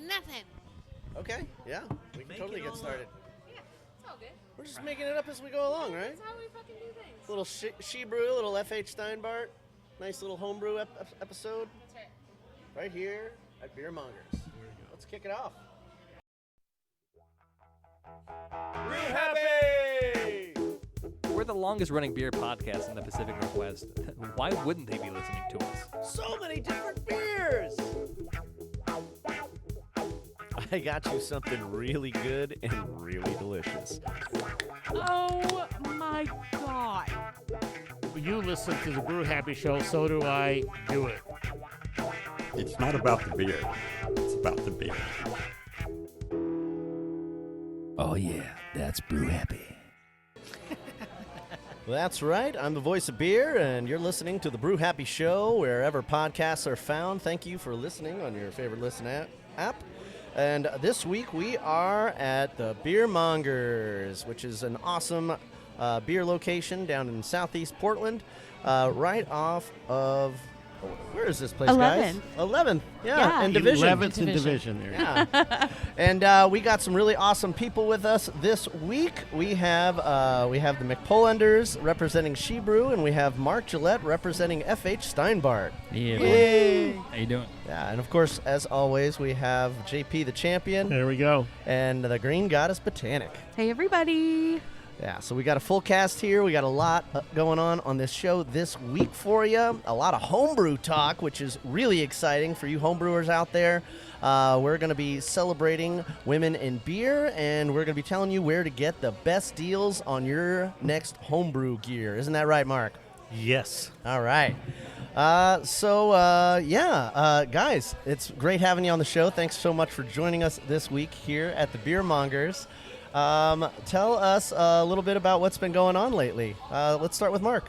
nothing. Okay, yeah. We can totally get started. Yeah, it's all good. We're just making it up as we go along, right? That's how we fucking do things. Little SheBrew, little FH Steinbart. Nice little homebrew episode. That's right. Right here at Beer Mongers. Let's kick it off. Brew Happy! We're the longest running beer podcast in the Pacific Northwest. Why wouldn't they be listening to us? So many different beers! I got you something really good and really delicious. Oh my God. You listen to the Brew Happy show, so do I. Do it. It's not about the beer. It's about the beer. Oh yeah, that's Brew Happy. Well, that's right. I'm the voice of beer, and you're listening to the Brew Happy show wherever podcasts are found. Thank you for listening on your favorite listen app. And this week we are at the Beer Mongers, which is an awesome beer location down in southeast Portland, right off of, where is this place, 11th. guys? 11th, yeah, and Division. 11th in Division there. Yeah. And we got some really awesome people with us this week. We have the McPolanders representing SheBrew, and we have Mark Gillette representing FH Steinbart. Yeah, Yay. How you doing? Yeah, and of course, as always, we have JP the Champion There we go. and the Green Goddess Botanic. Hey, everybody. Yeah, so we got a full cast here. We got a lot going on this show this week for you. A lot of homebrew talk, which is really exciting for you homebrewers out there. We're going to be celebrating women in beer, and we're going to be telling you where to get the best deals on your next homebrew gear. Isn't that right, Mark? Yes. All right. Guys, it's great having you on the show. Thanks so much for joining us this week here at the Beer Mongers. Tell us a little bit about what's been going on lately. Let's start with Mark.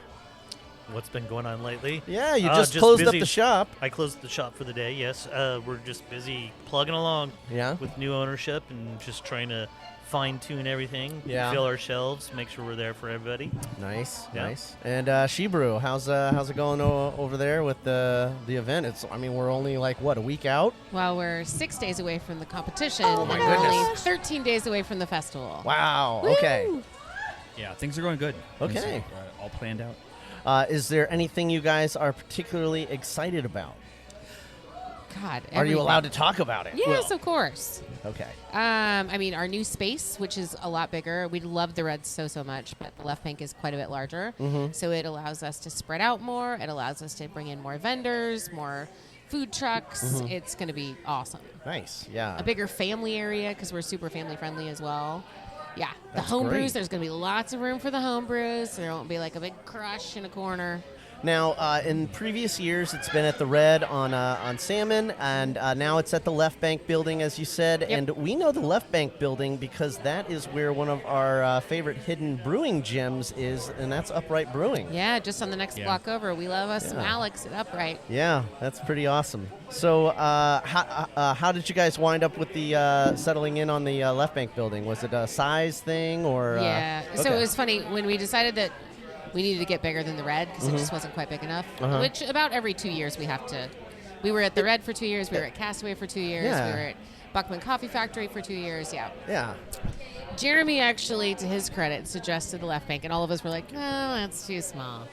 What's been going on lately? Yeah, you just closed up busy. the shop. I closed the shop for the day, yes. We're just busy plugging along Yeah. with new ownership and just trying to fine-tune everything, Yeah. fill our shelves, make sure we're there for everybody. Nice, Yeah. nice. And SheBrew, how's it going over there with the event? We're only like, what, a week out? Well, we're 6 days away from the competition. Oh, my and we're only goodness. 13 days away from the festival. Wow, Woo! okay. Yeah, things are going good. Okay. Things are, all planned out. Is there anything you guys are particularly excited about? God. Are you everything. allowed to talk about it? Yes, of course. Okay. Our new space, which is a lot bigger. We love the red so much, but the left bank is quite a bit larger. Mm-hmm. So it allows us to spread out more. It allows us to bring in more vendors, more food trucks. Mm-hmm. It's going to be awesome. Nice, yeah. A bigger family area because we're super family friendly as well. Yeah, That's the home great. brews, there's going to be lots of room for the home brews. There won't be like a big crush in a corner. Now, in previous years, it's been at the Red on Salmon, and now it's at the Left Bank building, as you said. Yep. And we know the Left Bank building because that is where one of our favorite hidden brewing gems is, and that's Upright Brewing. Yeah, just on the next block over. We love us some Yeah. Alex at Upright. Yeah, that's pretty awesome. So, how did you guys wind up with the settling in on the Left Bank building? Was it a size thing, or? Yeah, so okay. it was funny when we decided that we needed to get bigger than the Red because it just wasn't quite big enough, Uh-huh. which about every 2 years we have to. We were at the Red for 2 years. We were at Castaway for 2 years. Yeah. We were at Buckman Coffee Factory for 2 years. Yeah. Yeah. Jeremy actually, to his credit, suggested the Left Bank, and all of us were like, "Oh, that's too small."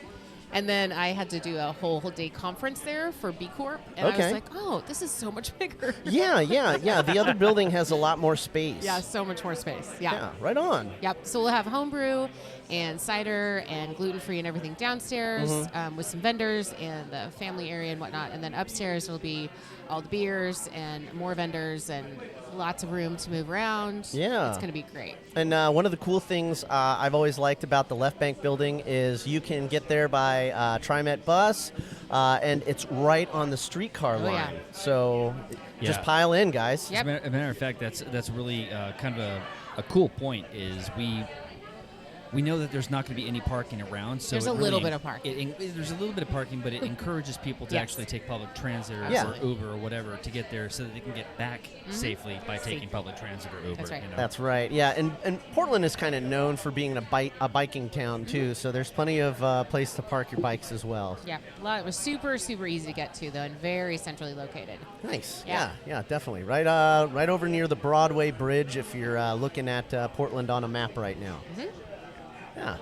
And then I had to do a whole day conference there for B Corp, and I Okay. was like, "Oh, this is so much bigger." Yeah. The other building has a lot more space. Yeah, so much more space. Yeah. Right on. Yep. So we'll have homebrew and cider and gluten-free and everything downstairs with some vendors and the family area and whatnot. And then upstairs will be all the beers and more vendors and lots of room to move around. Yeah. It's going to be great. And one of the cool things I've always liked about the Left Bank building is you can get there by TriMet bus, and it's right on the streetcar line. yeah. So just Yeah. pile in, guys. Yep. As a matter of fact, that's really kind of a cool point. Is we know that there's not going to be any parking around. So There's a little bit of parking. There's a little bit of parking, but it encourages people to Yes. actually take public transit or Absolutely. Uber or whatever to get there so that they can get back safely by taking public transit or Uber. That's right. You know? That's right. Yeah, and Portland is kind of known for being a biking town too. So there's plenty of place to park your bikes as well. Yeah, it was super easy to get to though, and very centrally located. Nice. Yeah. Yeah, definitely. Right over near the Broadway Bridge if you're looking at Portland on a map right now. Yeah.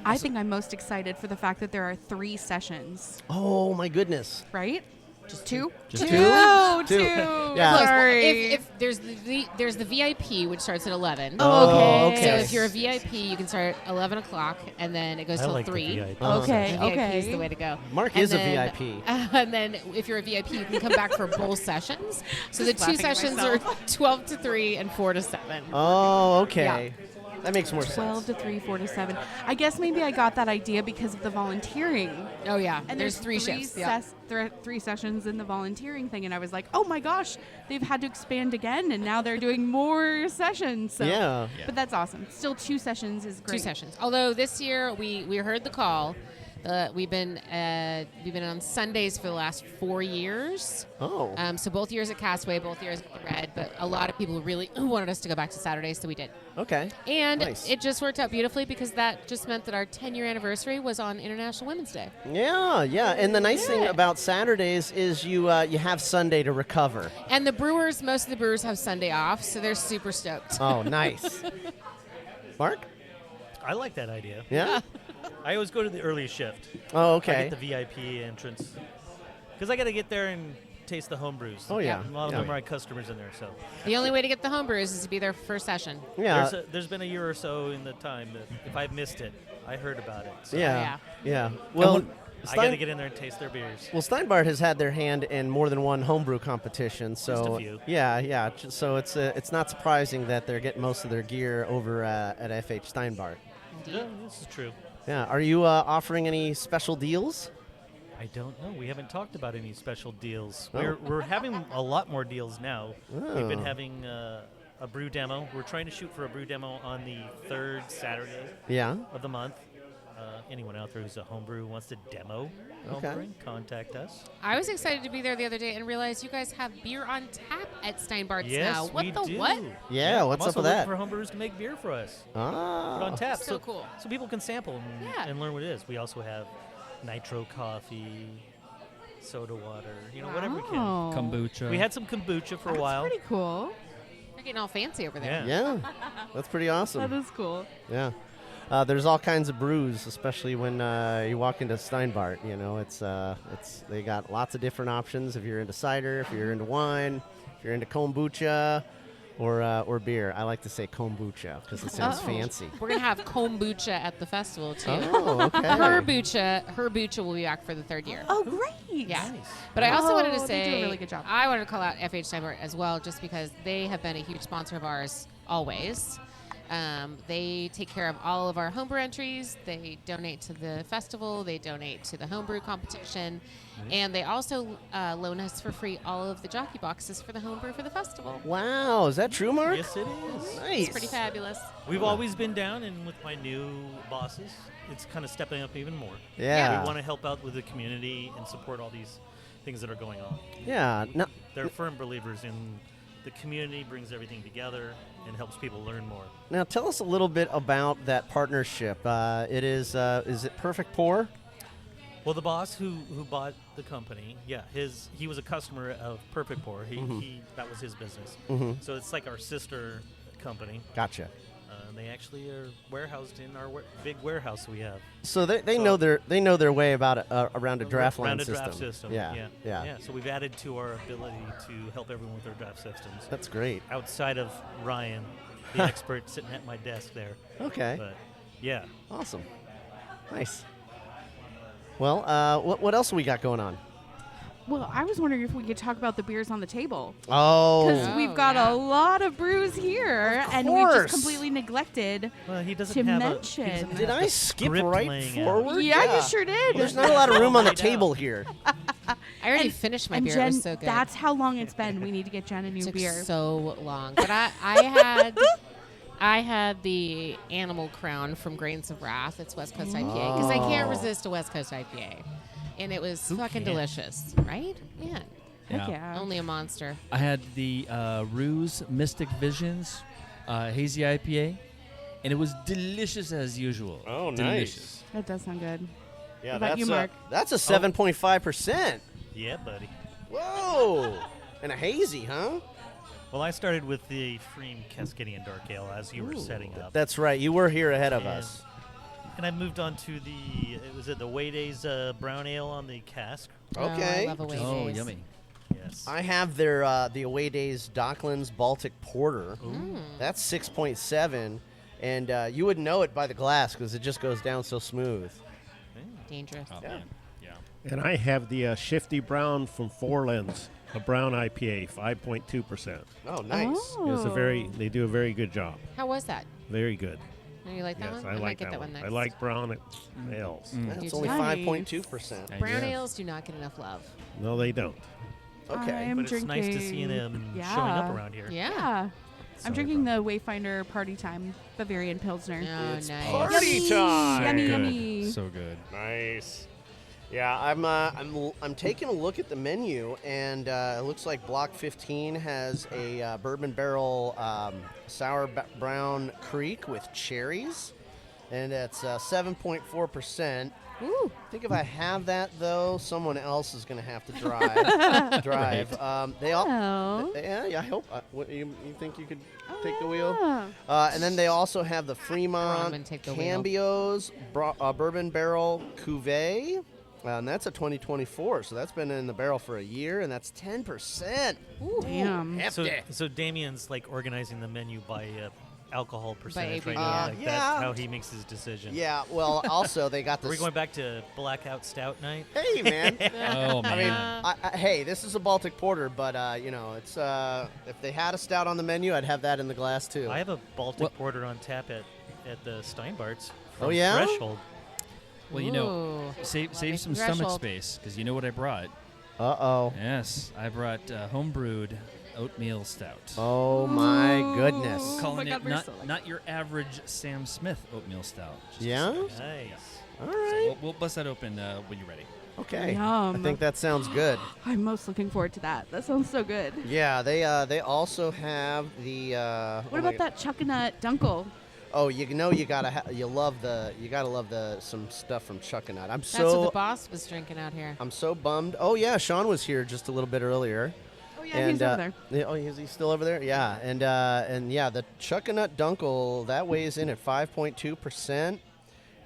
I think I'm most excited for the fact that there are 3 sessions, Oh my goodness. right? Just 2? Just two? two? Two. Yeah. Look, Sorry. if there's the VIP, which starts at 11. Oh, okay. So if you're a VIP, you can start at 11 o'clock, and then it goes I till like the 3. VIP. Okay, The VIP is okay. the way to go. Mark And is a then- VIP. And then if you're a VIP, you can come back for both sessions. So the Just 2 laughing at sessions are myself. 12 to 3 and 4 to 7. Oh, okay. That makes more 12 sense. to 3, 4 to 7. I guess maybe I got that idea because of the volunteering. Oh, yeah. And there's 3 shifts. Yeah. There are 3 sessions in the volunteering thing, and I was like, oh my gosh, they've had to expand again, and now they're doing more sessions. So. Yeah. But that's awesome. Still 2 sessions is great. 2 sessions. Although this year we heard the call. We've been on Sundays for the last 4 years. Oh. So both years at Castaway, both years at the Red, but a lot of people really wanted us to go back to Saturdays, so we did. Okay. And Nice. it just worked out beautifully because that just meant that our 10-year anniversary was on International Women's Day. Yeah, yeah. And the nice thing about Saturdays is you have Sunday to recover. And most of the brewers have Sunday off, so they're super stoked. Oh, nice. Mark? I like that idea. Yeah? I always go to the early shift. Oh, I okay. get the VIP entrance. Because I got to get there and taste the home brews. Oh, yeah. A lot of Yeah. them are customers in there, so. The only way to get the homebrews is to be there for first session. Yeah. There's been a year or so in the time that if I missed it, I heard about it. So Yeah. Yeah. Well, I got to get in there and taste their beers. Well, Steinbart has had their hand in more than one homebrew competition, so Just a few. Yeah. So it's not surprising that they're getting most of their gear over at FH Steinbart. Yeah, this is true. Yeah. Are you offering any special deals? I don't know. We haven't talked about any special deals. Oh. We're having a lot more deals now. We've been Oh. having a brew demo. We're trying to shoot for a brew demo on the 3rd Saturday Yeah. of the month. Anyone out there who's a homebrew wants to demo Okay. homebrewing, contact us. I was excited to be there the other day and realized you guys have beer on tap at Steinbart's Yes, now. What we the do. what? Yeah, what's I'm up also with that? looking for homebrewers to make beer for us. Put Ah. on tap. So cool. So people can sample and, Yeah. and learn what it is. We also have nitro coffee, soda water, whatever we can. Oh. Kombucha. We had some kombucha for a That's while. pretty cool. They're getting all fancy over there. Yeah. Yeah. That's pretty awesome. That is cool. Yeah. There's all kinds of brews, especially when you walk into Steinbart. It's they got lots of different options. If you're into cider, if you're into wine, if you're into kombucha, or beer. I like to say kombucha because it sounds Oh. fancy. We're going to have kombucha at the festival, too. Oh, okay. Herbucha will be back for the 3rd year. Oh, great. Yeah. But I also wanted to Oh, say, they do a really good job. I wanted to call out FH Steinbart as well, just because they have been a huge sponsor of ours always. They take care of all of our homebrew entries. They donate to the festival. They donate to the homebrew competition. And they also loan us for free all of the jockey boxes for the homebrew for the festival. Wow, is that true, Mark? Yes, it is. Nice. It's pretty fabulous. We've always been down, and with my new bosses, it's kind of stepping up even more. Yeah. We want to help out with the community and support all these things that are going on. Yeah. No, They're firm believers in the community brings everything together and helps people learn more. now tell us a little bit about that partnership. Is it Perfect Pour? Well, the boss who bought the company, he was a customer of Perfect Pour. That was his business. So it's like our sister company. Gotcha. They actually are warehoused in our big warehouse we have. So they So- know their way about around a draft line Around a system. draft system. Yeah. So we've added to our ability to help everyone with their draft systems. That's great. Outside of Ryan, the expert sitting at my desk there. Okay. But yeah. Awesome. Nice. Well, what else we got going on? Well, I was wondering if we could talk about the beers on the table. Oh. Because we've got yeah. a lot of brews here, Of and we've course. just completely neglected. Well, he doesn't To have mention. he doesn't Did have I the skip script right laying out. forward? Yeah, you sure did. There's not a lot of room on the Laid out. table here. I already And- finished my and beer. Jen, It was so good. that's how long it's been. We need to get Jen a new It took beer. so long. But I had I had the Animal Crown from Grains of Wrath. It's West Coast IPA because I can't resist a West Coast IPA, and it was fucking delicious, right? Yeah. Heck yeah. Only a monster. I had the Ruse Mystic Visions hazy IPA, and it was delicious as usual. Oh, delicious. That does sound good. Yeah, What about that's you, Mark? that's a 7.5%. Yeah, buddy. Whoa, and a hazy, huh? Well, I started with the Freem Cascadian Dark Ale as you were setting up. That's right. You were here ahead of us. And I moved on to the Waydays Brown Ale on the cask. Okay. Oh, I love Away Oh, Days. yummy. Yes. I have their the Away Days Docklands Baltic Porter. That's 6.7, and you wouldn't know it by the glass because it just goes down so smooth. Dangerous. Oh, Yeah. man. Yeah. And I have the Shifty Brown from Forelands, a brown IPA, 5.2%. Oh, nice. Oh. They do a very good job. How was that? Very good. Do you like that Yes, one? I might like get that one one. next. I like brown ales. That's You only do. 5.2%. Brown Yes. ales do not get enough love. No, they don't. Okay. I'm but it's drinking. nice to see them showing up around here. Yeah. Yeah. I'm drinking the Wayfinder Party Time Bavarian Pilsner. Oh, It's nice. party time. Yummy, Good. yummy. So good. Nice. Yeah, I'm taking a look at the menu, and it looks like Block 15 has a bourbon barrel sour brown creek with cherries, and it's 7.4%. Ooh. I think if I have that though, someone else is going to have to drive. They all. Oh. Yeah, I hope. What, you think you could take the wheel? Yeah. And then they also have the Fremont Bronwyn, take the wheel. Cambios bourbon barrel cuvee. And that's a 2024, so that's been in the barrel for a year, and that's 10%. Damn. So Damian's like organizing the menu by alcohol percentage right ABV. now. Like Yeah. That's how he makes his decision. Yeah, well, also they got Are this. we going back to blackout stout night? Hey, man. Oh, man. I mean, hey, this is a Baltic Porter, but it's if they had a stout on the menu, I'd have that in the glass too. I have a Baltic Porter on tap at the Steinbarts. Oh, from yeah? Threshold. Well, you know, Ooh. save Lovely some stomach threshold. space, because you know what I brought. Uh-oh. Yes, I brought homebrewed oatmeal stout. Oh my goodness. Calling God, it we're not, so lucky. not your average Sam Smith oatmeal stout. Just Yeah? Nice. All So right. we'll bust that open when you're ready. Okay. Yum. I think that sounds good. I'm most looking forward to that. That sounds so good. Yeah, they also have the What about that Chuckanut Dunkel? Oh, you gotta love some stuff from Chuckanut. That's what the boss was drinking out here. I'm so bummed. Oh yeah, Sean was here just a little bit earlier. Oh yeah, he's over there. Oh, is he still over there? Yeah, and yeah, the Chuckanut Dunkel that weighs in at 5.2%,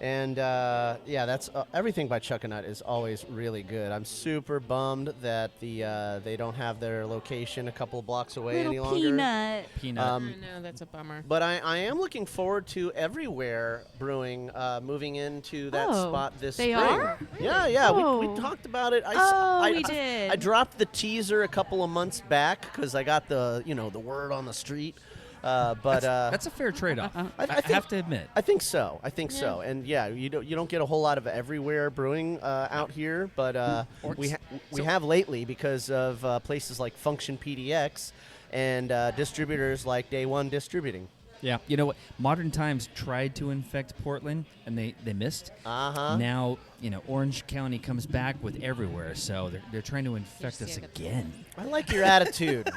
and yeah, that's everything by Chuckanut is always really good. I'm super bummed that they don't have their location a couple of blocks away any Little longer. peanut. Peanut. I know, that's a bummer. But I am looking forward to Everywhere Brewing moving into that Oh, spot this they spring. are? Yeah, yeah. Oh. We talked about it. We did. I dropped the teaser a couple of months back because I got the word on the street. But That's a fair trade-off. I think- have to admit. I think so. So. And yeah, you don't get a whole lot of Everywhere Brewing out here, but we have lately because of places like Function PDX and distributors like Day One Distributing. Yeah, you know what? Modern Times tried to infect Portland, and they missed. Uh-huh. Now, Orange County comes back with Everywhere, so they're trying to infect us again. I like your attitude.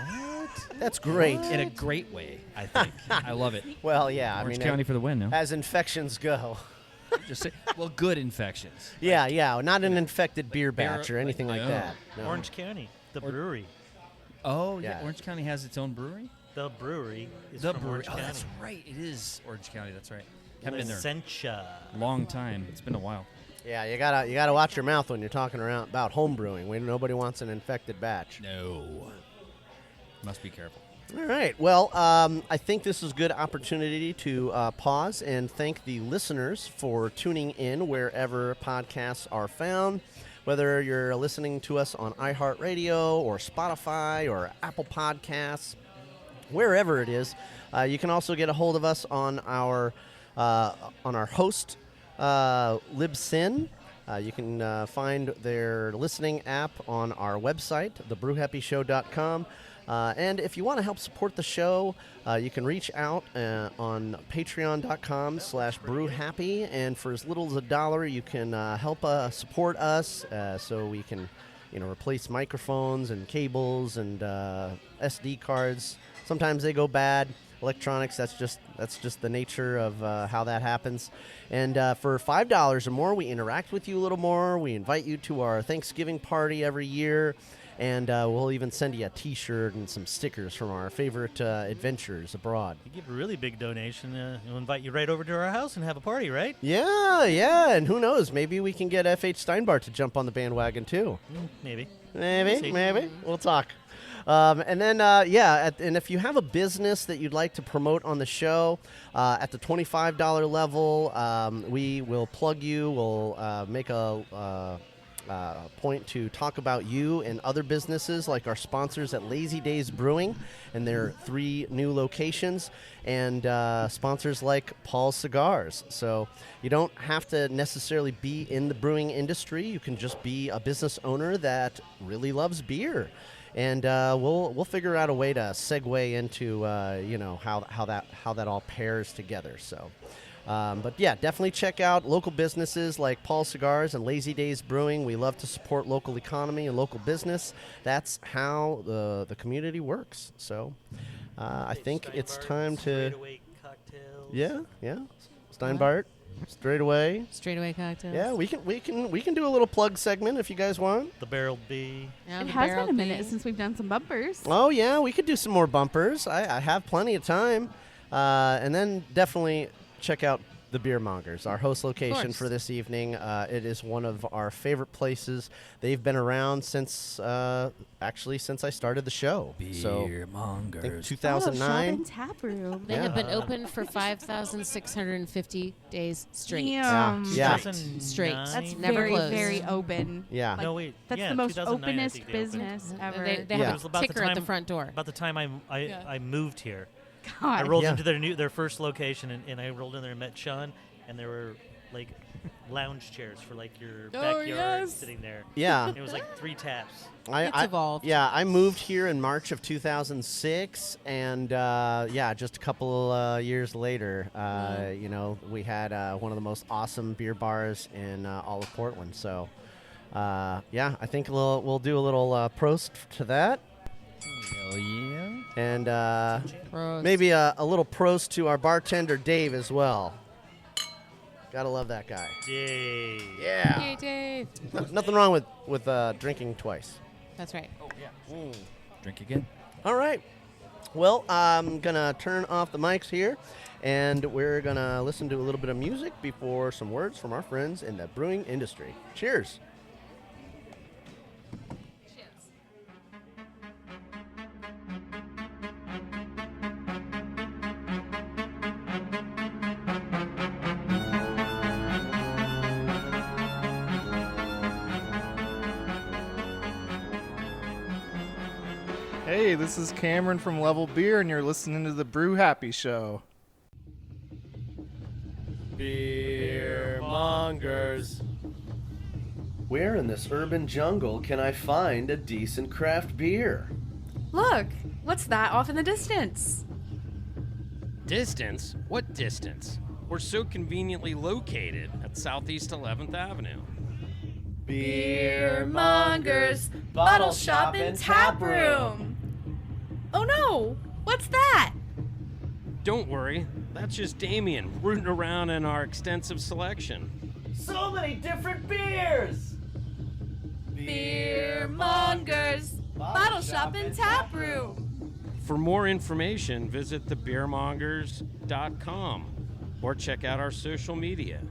That's great. In a great way, I think. I love it. Well, yeah. Orange I mean, County for the win, no? as infections go. Just say, well, good infections. Yeah, not an infected beer batch or anything like no. that. No. Orange County, the brewery. Oh, yeah. Yeah. Orange County has its own brewery? The brewery is The from brewery. Orange Oh, County. that's right. It is Orange County. That's right. Haven't been there. Essentia. Long time. It's been a while. Yeah, you gotta watch your mouth when you're talking around about home brewing. Nobody wants an infected batch. No. Must be careful. All right. Well, I think this is a good opportunity to pause and thank the listeners for tuning in wherever podcasts are found. Whether you're listening to us on iHeartRadio or Spotify or Apple Podcasts, wherever it is, you can also get a hold of us on our host Libsyn, You can find their listening app on our website, thebrewhappyshow.com. And if you want to help support the show, you can reach out on patreon.com/brewhappy. And for as little as $1, you can help support us so we can, replace microphones and cables and SD cards. Sometimes they go bad. Electronics, that's just the nature of how that happens. And for $5 or more, we interact with you a little more. We invite you to our Thanksgiving party every year. And we'll even send you a T-shirt and some stickers from our favorite adventures abroad. You give a really big donation, we'll invite you right over to our house and have a party, right? Yeah. And who knows? Maybe we can get FH Steinbart to jump on the bandwagon, too. Maybe. We'll talk. And then, and if you have a business that you'd like to promote on the show, at the $25 level, we will plug you. We'll make a point to talk about you and other businesses like our sponsors at Lazy Days Brewing and their 3 new locations, and sponsors like Paul's Cigars. So you don't have to necessarily be in the brewing industry. You can just be a business owner that really loves beer. And we'll figure out a way to segue into how that all pairs together. So. But yeah, definitely check out local businesses like Paul's Cigars and Lazy Days Brewing. We love to support local economy and local business. That's how the community works. So I think it's time to... Straightaway cocktails. Yeah. Steinbart, straightaway cocktails. Yeah, we can do a little plug segment if you guys want. The Barrel B. Yeah, It the has barrel been a minute thing. since we've done some bumpers. Oh yeah, we could do some more bumpers. I have plenty of time. And then definitely check out the Beer Mongers, our host location for this evening. It is one of our favorite places. They've been around since I started the show. Beer Mongers. I think 2009. Shop and tap room. They have been open for 5,650 days straight. Damn. Yeah. Straight. That's Never very, closed. very open. Yeah. Like, No, wait. That's yeah, the most 2009, I openest think they opened. business ever. They Yeah. have It was a about the ticker at the time- front door. About the time I moved here. God. I rolled Yeah. into their first location, and I rolled in there and met Sean, and there were like lounge chairs for like your backyard yes. sitting there. Yeah. And it was like 3 taps. It's evolved. Yeah, I moved here in March of 2006, and just a couple years later, we had one of the most awesome beer bars in all of Portland. So, I think we'll do a little prost to that. Hell yeah. And Prost. maybe a little prost to our bartender, Dave, as well. Gotta love that guy. Yay. Yeah. Yay, Dave. Nothing wrong with drinking twice. That's right. Drink again. All right. Well, I'm going to turn off the mics here, and we're going to listen to a little bit of music before some words from our friends in the brewing industry. Cheers. Hey, this is Cameron from Level Beer, and you're listening to the Brew Happy Show. Beer Mongers. Where in this urban jungle can I find a decent craft beer? Look, what's that off in the distance? Distance? What distance? We're so conveniently located at Southeast 11th Avenue. Beer Mongers, bottle shop and tap room. Oh no, what's that? Don't worry, that's just Damian rooting around in our extensive selection. So many different beers! Beer Mongers, bottle shop and tap room. For more information, visit thebeermongers.com or check out our social media.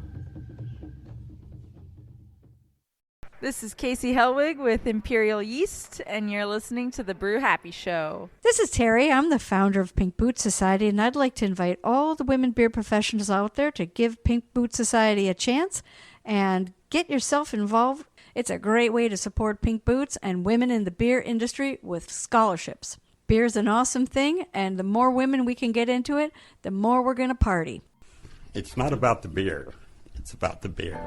This is Casey Helwig with Imperial Yeast, and you're listening to the Brew Happy Show. This is Terry. I'm the founder of Pink Boot Society, and I'd like to invite all the women beer professionals out there to give Pink Boot Society a chance and get yourself involved. It's a great way to support Pink Boots and women in the beer industry with scholarships. Beer's an awesome thing, and the more women we can get into it, the more we're going to party. It's not about the beer. It's about the beer.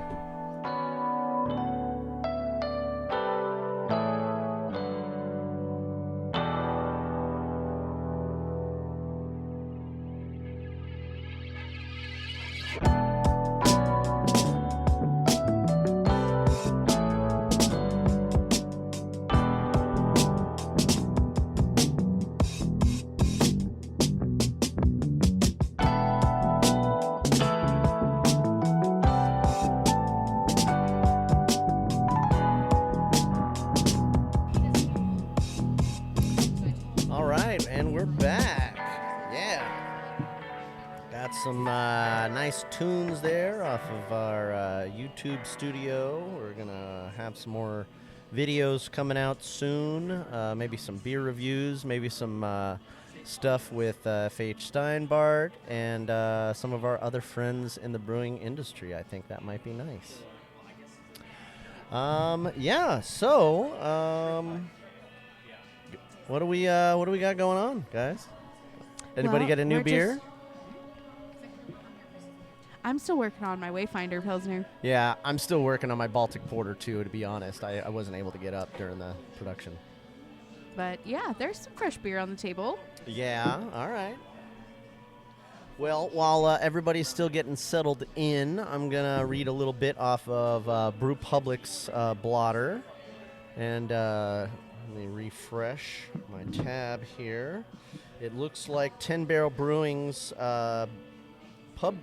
right, and we're back. Yeah. Got some nice tunes there off of our YouTube studio. We're going to have some more videos coming out soon. Maybe some beer reviews, maybe some stuff with FH Steinbart and some of our other friends in the brewing industry. I think that might be nice. Yeah, so what do we got going on, guys? Anybody get a new beer? I'm still working on my Wayfinder Pilsner. Yeah, I'm still working on my Baltic Porter too, to be honest. I wasn't able to get up during the production. But yeah, there's some fresh beer on the table. Yeah, all right. Well, while everybody's still getting settled in, I'm going to read a little bit off of Brew Public's blotter. And let me refresh my tab here. It looks like 10 Barrel Brewing's pub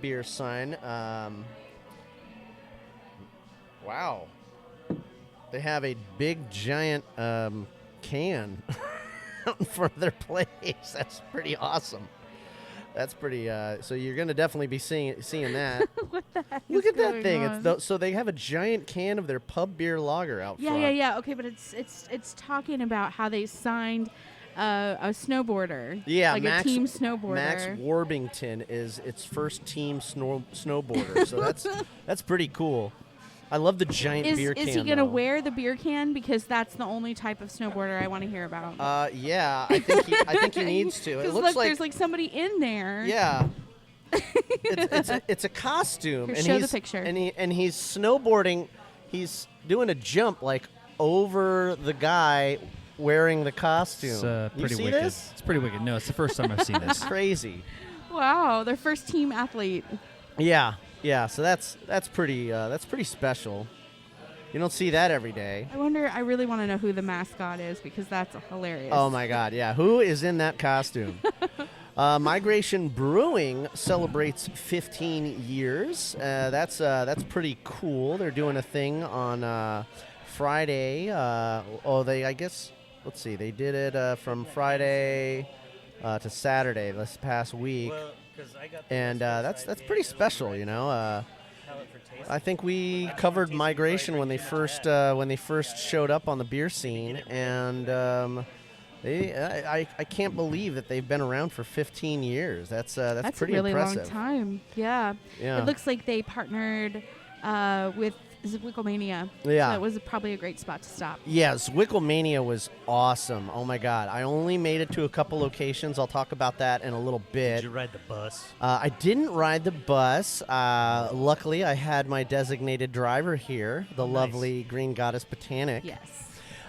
beer sign. Wow. They have a big, giant can out in front of their place. That's pretty awesome. That's pretty. So you're going to definitely be seeing that. What the heck Look is at that going thing. on? So they have a giant can of their pub beer lager out front. Yeah. Okay, but it's talking about how they signed a snowboarder. Yeah, like Max, a team snowboarder. Max Warbington is its first team snowboarder. So that's pretty cool. I love the giant beer can. Is he going to wear the beer can? Because that's the only type of snowboarder I want to hear about. Yeah, I think he needs to. It looks look, like there's like somebody in there. Yeah. it's a costume. Here, and show the picture. And he's snowboarding. He's doing a jump like over the guy wearing the costume. It's you pretty see wicked. this? It's pretty wicked. No, it's the first time I've seen this. It's crazy. Wow, their first team athlete. Yeah. So that's pretty special. You don't see that every day. I really want to know who the mascot is because that's hilarious. Oh my God, yeah. Who is in that costume? Migration Brewing celebrates 15 years. That's pretty cool. They're doing a thing on Friday. Let's see. They did it from Friday to Saturday this past week. Well, 'cause I got and that's pretty special, you know. I think we covered Migration when they first showed up on the beer scene, and I can't believe that they've been around for 15 years. That's pretty a really impressive. long time. Yeah. Yeah. It looks like they partnered with Zwicklemania. Yeah. So it was probably a great spot to stop. Yeah, Zwicklemania was awesome. Oh my God, I only made it to a couple locations. I'll talk about that in a little bit. Did you ride the bus? I didn't ride the bus. Luckily, I had my designated driver here, the lovely Green Goddess Botanic. Yes.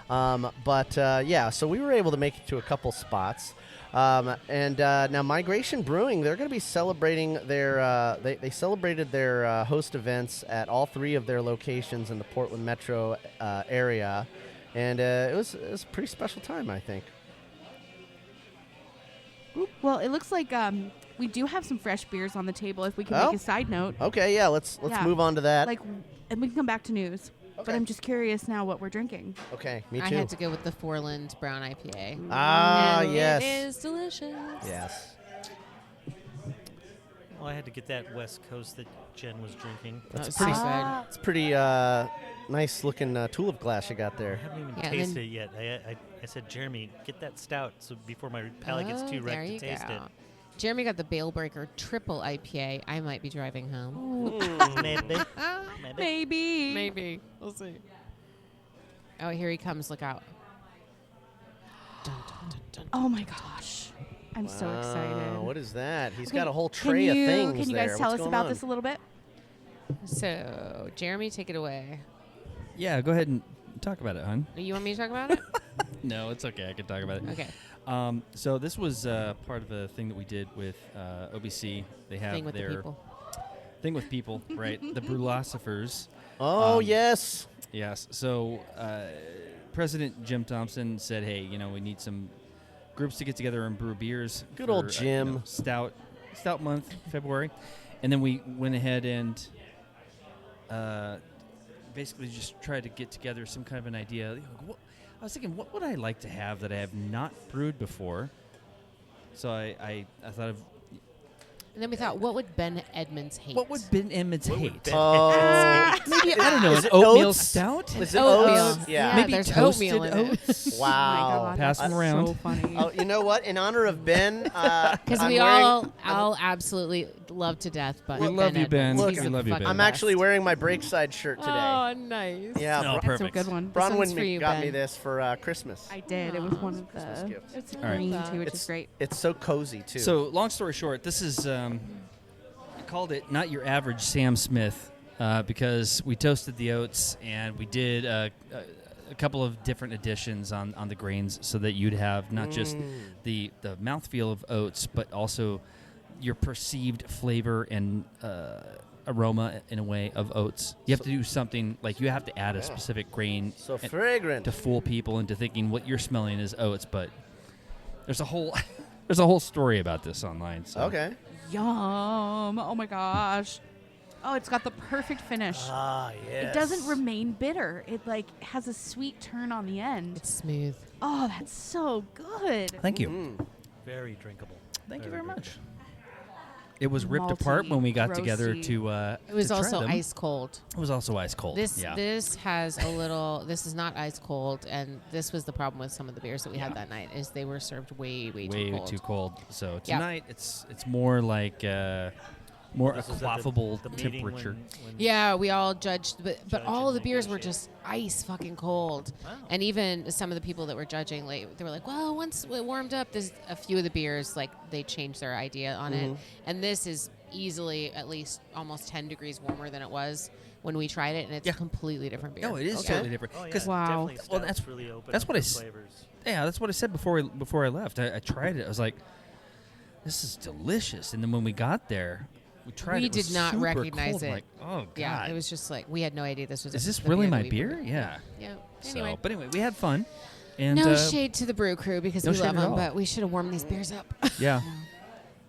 So we were able to make it to a couple spots. Now Migration Brewing, they're going to be celebrating their, they celebrated their host events at all three of their locations in the Portland metro area. And it was a pretty special time, I think. Well, it looks like we do have some fresh beers on the table if we can make a side note. Okay, yeah, let's move on to that. And we can come back to news. Okay. But I'm just curious now what we're drinking. Okay, me too. I had to go with the Foreland Brown IPA. Ah, and yes. It is delicious. Yes. Well, I had to get that West Coast that Jen was drinking. That's a pretty nice looking tulip glass you got there. I haven't even tasted it yet. I said, Jeremy, get that stout so before my palate gets too red to taste it. Jeremy got the Bale Breaker Triple IPA. I might be driving home. Maybe. We'll see. Oh, here he comes. Look out. Dun, dun, dun, dun, oh my gosh. I'm so excited. What is that? He's got a whole tray of things. Can you guys tell us about this a little bit? So, Jeremy, take it away. Yeah, go ahead and talk about it, hon. You want me to talk about it? No, it's okay. I can talk about it. Okay. So this was part of a thing that we did with OBC. They have Thing with the people. Thing with people, right? The Brewlosophers. Oh, yes. Yes. So President Jim Thompson said, hey, we need some groups to get together and brew beers. Good old Jim. Stout month, February. And then we went ahead and basically just tried to get together some kind of an idea. I was thinking, what would I like to have that I have not brewed before? So I thought of And then we thought, what would Ben Edmonds hate? what would Ben Edmonds hate? Maybe Maybe I don't know, Is an it oatmeal oats? stout. Is it Oatmeal. oats? Yeah. Maybe there's toasted oatmeal in it. oats. Wow. Oh my God, Pass them that's around. So funny. Oh, you know what? In honor of Ben, Because we all absolutely love to death, but We love you, Ben. Edmonds, Look, he's we the love you, fucking Ben. I'm best. actually wearing my Breakside shirt today. Oh, nice. Yeah, No, That's perfect. a good one. This one's Bronwyn for you, got Ben. me this for Christmas. I did. It was one of Christmas the. gifts. It's All right. green too, which It's is great. It's so cozy too. So, long story short, this is I called it not your average Sam Smith because we toasted the oats and we did a couple of different additions on the grains so that you'd have not just the mouthfeel of oats, but also your perceived flavor and aroma in a way of oats. You have to do something like you have to add a specific grain so fragrant to fool people into thinking what you're smelling is oats, but there's a whole there's a whole story about this online. So. Okay. Yum! Oh my gosh. Oh, it's got the perfect finish. Ah, yes. It doesn't remain bitter. It like has a sweet turn on the end. It's smooth. Oh, that's so good. Thank you. Very drinkable. Thank you Very very good. much. It was ripped Malty, apart when we got together roasty. to. It was to try also them. ice cold. It was also ice cold. This yeah. this has a little. This is not ice cold, and this was the problem with some of the beers that we had that night is they were served way too cold. So Yeah. tonight it's more like more a This was at quaffable the meeting temperature. when Yeah, we all judged, but Judge all of and the beers were negotiate. just ice fucking cold. Wow. And even some of the people that were judging, like they were like, "Well, once it warmed up, there's a few of the beers like they changed their idea on it." And this is easily at least almost 10 degrees warmer than it was when we tried it, and it's a completely different beer. No, it is Okay. totally different. Oh, yeah, 'Cause- Wow. definitely Well, stouts really open that's up what I the s- flavors. Yeah, that's what I said before I left. I tried it. I was like, "This is delicious." And then when we got there, we tried We it. It was did not super recognize cold. I'm it. like, oh god. Yeah, it was just like we had no idea this was. Is this the really beer my that we beer? brewed. Yeah. Yeah. So, Anyway. but anyway, we had fun. And No shade to the brew crew because no we shade love at them, all. but we should have warmed these beers up. yeah.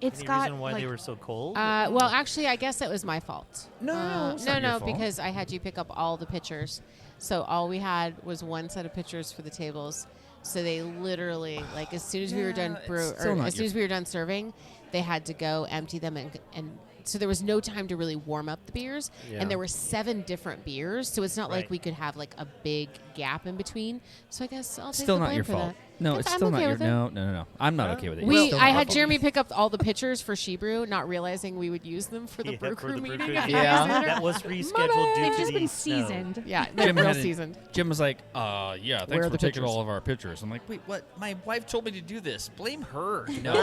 It's Any got reason why like, they were so cold? Well, actually, I guess it was my fault. No, it's not your fault. because I had you pick up all the pitchers. So all we had was one set of pitchers for the tables. So they literally, like, as soon as we were done it's still not as soon as we were done serving, they had to go empty them and so there was no time to really warm up the beers. Yeah. And there were 7 different beers, so it's not like Right. we could have like a big gap in between. So I guess I'll take Still the not blame your for fault. that. No, Yes, it's I'm still okay not your with it. no. I'm not okay with it. It's We, still I not had your Jeremy pick up all the pitchers for SheBrew, not realizing we would use them for the Yeah, brew for crew the brew meeting. crew at meeting. Yeah. That was rescheduled due they've to just the been snow. seasoned. Yeah, they're Jim real had it- seasoned. Jim was like, yeah, Where thanks are for the taking pictures? all of our pictures. I'm like, wait, what? My wife told me to do this. Blame her. No.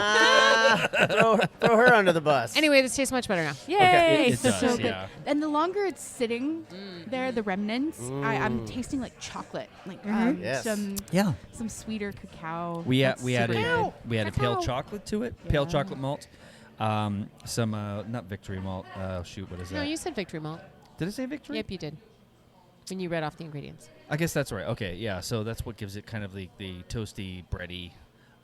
Throw her under the bus. Anyway, this tastes much better now. Yay! It does, so good. yeah. And the longer it's sitting there, the remnants, I'm tasting like chocolate, like Yes. Yeah. some sweeter cacao. We That's added super good. a pale Cacao. chocolate to it. Pale Yeah. chocolate malt. Some not victory malt. Shoot, what is No, that? you said victory malt. Did I say victory? Yep, you did. When you read off the ingredients. I guess that's right. Okay, yeah. So that's what gives it kind of the toasty, bready.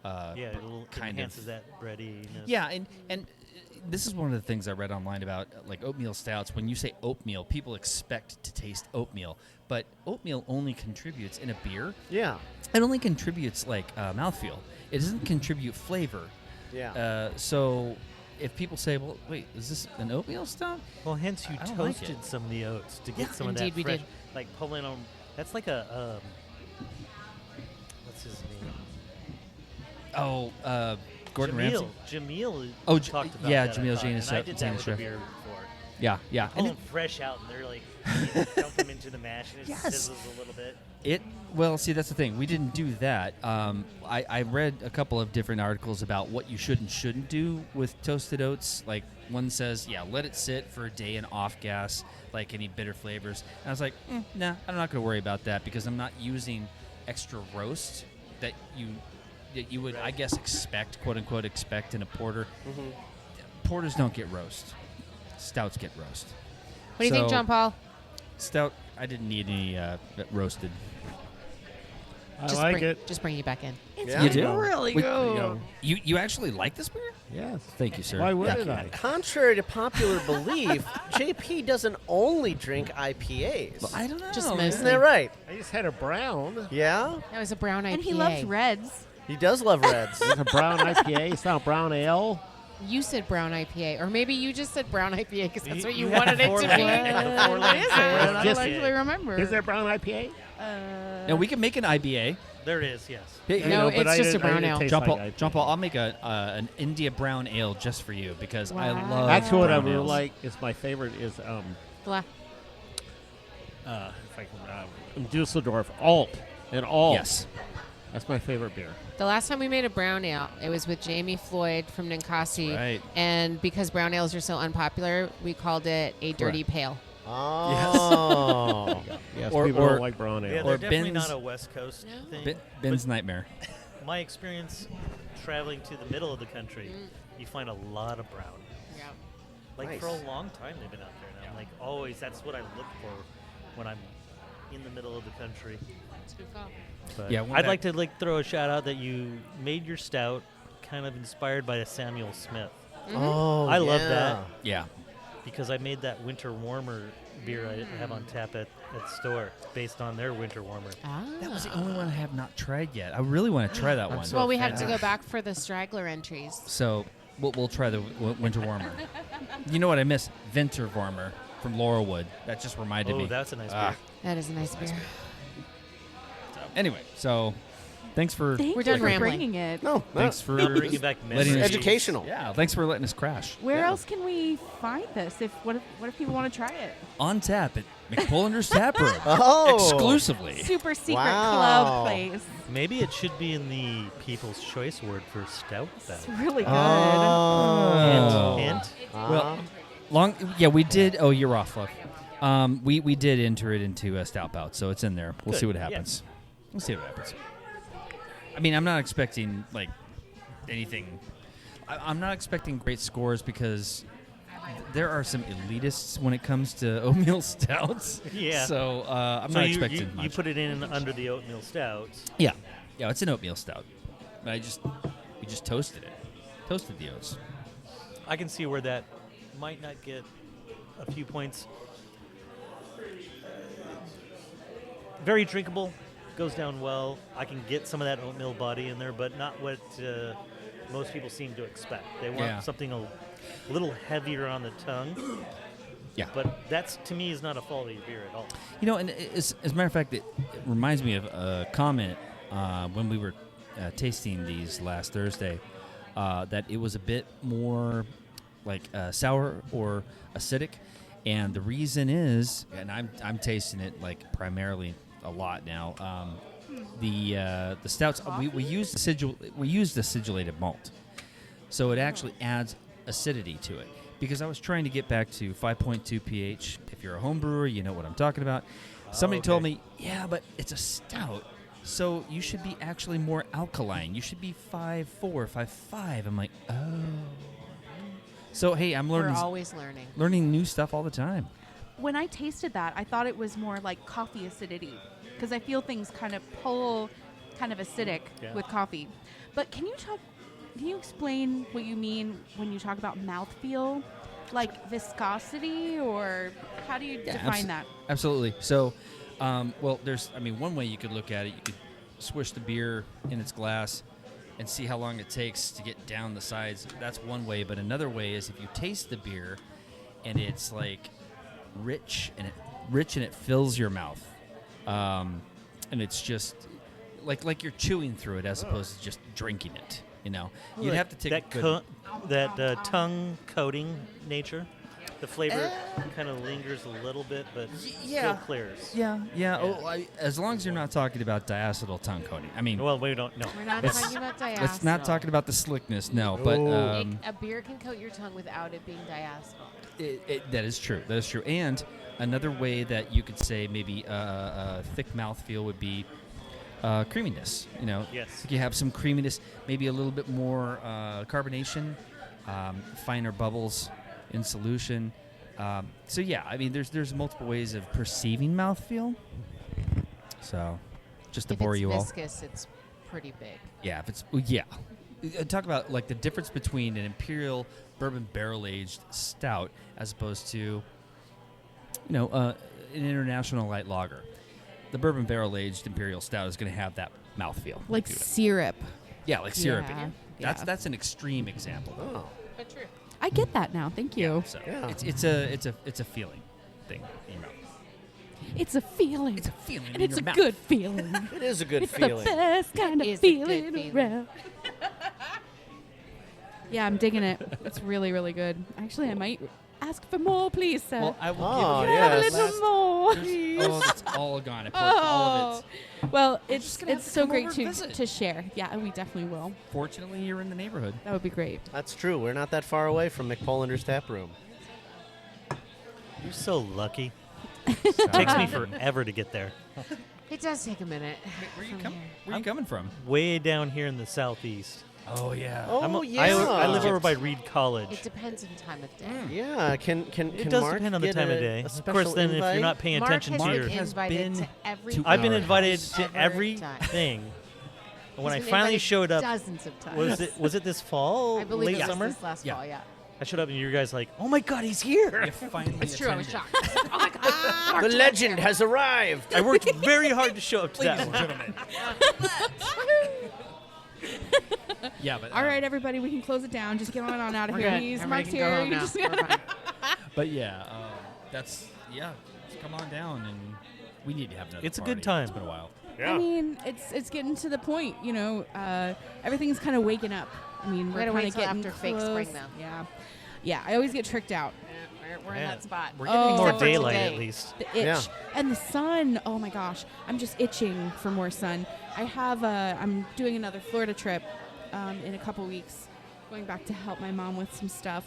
Yeah, it kind enhances of that breadiness. Yeah, and this is one of the things I read online about like oatmeal stouts. When you say oatmeal, people expect to taste oatmeal, but oatmeal only contributes in a beer. Yeah. It only contributes like mouthfeel. It doesn't contribute flavor. Yeah. So if people say, "Well, wait, is this an oatmeal stout?" Well, hence you I don't like toasted it. some of the oats to get Yeah, some of indeed that we fresh, did. like pulling on. That's like a what's his name? Oh, Gordon Ramsay. Jameel. Oh, talked about yeah, that, I Jameel thought, Janus, and I did that Janus with the chef. beer before. Yeah, yeah. Pull them fresh out, and they're like dump them into the mash, and it Yes. sizzles a little bit. Well, see, that's the thing. We didn't do that. I read a couple of different articles about what you should and shouldn't do with toasted oats. Like one says, yeah, let it sit for a day and off gas, like any bitter flavors. And I was like, nah, I'm not going to worry about that because I'm not using extra roast that you would, I guess, expect, quote unquote, expect in a porter. Mm-hmm. Porters don't get roast. Stouts get roast. What do you think, So, John Paul? Stout, I didn't need any roasted. I like bring, it. Just bring you back in. You do? really Wait, good. You actually like this beer? Yes. Thank you, sir. Why wouldn't Yeah. I? Contrary to popular belief, JP doesn't only drink IPAs. Well, I don't know. Just man. mostly. Isn't that right? I just had a brown. Yeah? That was a brown IPA. And he loves reds. He does love reds. It's a brown IPA. It's not brown ale. You said brown IPA, or maybe you just said brown IPA because that's what you Yeah, wanted it to be. four lanes. I Just- don't actually remember. Is there brown IPA? Now we can make an IBA. There is, yes. Hey, No, you know, it's just a brown ale. John Paul, I'll make an India brown ale just for you because I love. Actually, what I brown really ales. like is my favorite is Blah. if I can, Dusseldorf Alt and Alt. Yes. That's my favorite beer. The last time we made a brown ale, it was with Jamie Floyd from Ninkasi. Right. And because brown ales are so unpopular, we called it a dirty pale. Oh. Yes, Or- people or- don't like brown ale. Yeah, Or they're definitely Ben's- not a West Coast thing. Ben's but nightmare. My experience traveling to the middle of the country, you find a lot of brown. Yeah. Like Nice. for a long time they've been out there. And I'm like, always, that's what I look for when I'm in the middle of the country. That's a good call. But Yeah, one I'd back- like to throw a shout out that you made your stout kind of inspired by a Samuel Smith. Oh, I love yeah. that Yeah. because I made that winter warmer beer I have on tap at the store based on their winter warmer. That was the only one I have not tried yet. I really want to try that one. Well, we have to go back for the straggler entries. So we'll try the winter warmer. You know what I miss? Winter warmer from Laurelwood. That just reminded me. Oh, that's a nice beer. That is a nice beer. Anyway, so thanks for Thank We're you done for rambling. bringing it. No, thanks for Now bringing back letting memories. us Educational. Yeah, thanks for letting us crash. Where else can we find this? What if people want to try it? On tap at McPolander's Tap Room. Oh. Exclusively. Super secret Wow. club place. Maybe it should be in the People's Choice Award for stout. It's Then. really good. Oh. Hint. Well, we did. Oh, you're off, love. We did enter it into a stout bout, so it's in there. We'll Good, see what yeah. happens. We'll see what happens. I mean, I'm not expecting like anything. I'm not expecting great scores because there are some elitists when it comes to oatmeal stouts. Yeah. So I'm So not you expecting much. put it in under the oatmeal stouts. Yeah, it's an oatmeal stout. But we just toasted it. Toasted the oats. I can see where that might not get a few points. Very drinkable, goes down well. I can get some of that oatmeal body in there, but not what most people seem to expect. They want Yeah. something a little heavier on the tongue. Yeah. But that's, to me, is not a fault of your beer at all. You know, and as a matter of fact, it reminds me of a comment when we were tasting these last Thursday that it was a bit more like sour or acidic, and the reason is, and I'm tasting it like primarily a lot now. The stouts we use the acidulated malt, so it actually adds acidity to it. Because I was trying to get back to 5.2 pH. If you're a home brewer, you know what I'm talking about. Somebody told me, yeah, but it's a stout, so you should be actually more alkaline. You should be 5.4, 5.5. I'm like, oh. So hey, I'm learning. We're always learning. Learning new stuff all the time. When I tasted that, I thought it was more like coffee acidity because I feel things kind of pull kind of acidic with coffee. But can you explain what you mean when you talk about mouthfeel? Like viscosity, or how do you define that? Absolutely. So, there's, one way you could look at it, you could swish the beer in its glass and see how long it takes to get down the sides. That's one way. But another way is if you taste the beer and it's like rich and it fills your mouth, and it's just like you're chewing through it as opposed to just drinking it. You know, you'd have to take that tongue coating nature. The flavor kind of lingers a little bit, but still clears. Yeah. Oh, as long as you're not talking about diacetyl tongue coating. Well, we don't know. We're not talking about diacetyl. Let's not talking about the slickness. No, but a beer can coat your tongue without it being diacetyl. That is true. That is true. And another way that you could say maybe a thick mouthfeel would be creaminess. You know, yes. You have some creaminess, maybe a little bit more carbonation, finer bubbles in solution. So yeah, there's multiple ways of perceiving mouthfeel. So, just to bore you all. If it's viscous, it's pretty big. Yeah, talk about like the difference between an imperial bourbon barrel aged stout as opposed to, an international light lager. The bourbon barrel aged imperial stout is going to have that mouthfeel. Like syrup. Yeah, like syrupy. Yeah. That's an extreme example. Oh. But true. I get that now. Thank you. So Yeah. it's a feeling thing in your mouth. It's a feeling. It's a feeling And in it's your a mouth. good feeling. It is a good it's feeling. the best kind of is a good feeling feeling. around. Yeah, I'm digging it. It's really, really good. Actually, I might ask for more, please, sir. Well, I will Oh, give you Have a yes. little more. Oh, it's all gone. I poured all of it. Well, just gonna have it's to so come great over and to visit. share. Yeah, we definitely will. Fortunately, you're in the neighborhood. That would be great. That's true. We're not that far away from McPolander's Tap Room. You're so lucky. It takes me forever to get there. It does take a minute. Where you from here. Where you coming from? Way down here in the southeast. Oh yeah. Oh, I yeah. live over by Reed College. It depends on the time of day. Yeah, can It does Mark depend on the get time of a- day. a Of special course, then if invite? you're not paying Mark attention has to been your, invited to to every. I've been our invited house to every time. thing. And when I He's been finally invited showed up, dozens of times. was it this fall? I believe late it was summer? this last Yeah. fall. Yeah. I showed up and you guys like, oh my god, he's here! You finally It's true. I was attended. shocked. Oh my God. The legend has arrived. I worked very hard to show up to Ladies that and one. gentlemen. Yeah, but All right, everybody, we can close it down. Just get on out of We're here. good. He's Everybody Mark's can go here. home You now. just- We're fine. But yeah, just come on down and we need to have another It's a party. good time. It's been a while. I mean, it's getting to the point. You know, everything's kind of waking up. I mean, We're we're gonna kind wait of till getting after fake close. spring, though. Yeah, yeah. I always get tricked out. We're in Man, that spot. We're getting Oh. more Except for daylight today. at least. The itch Yeah. and the sun. Oh my gosh, I'm just itching for more sun. I have I'm doing another Florida trip in a couple weeks, going back to help my mom with some stuff,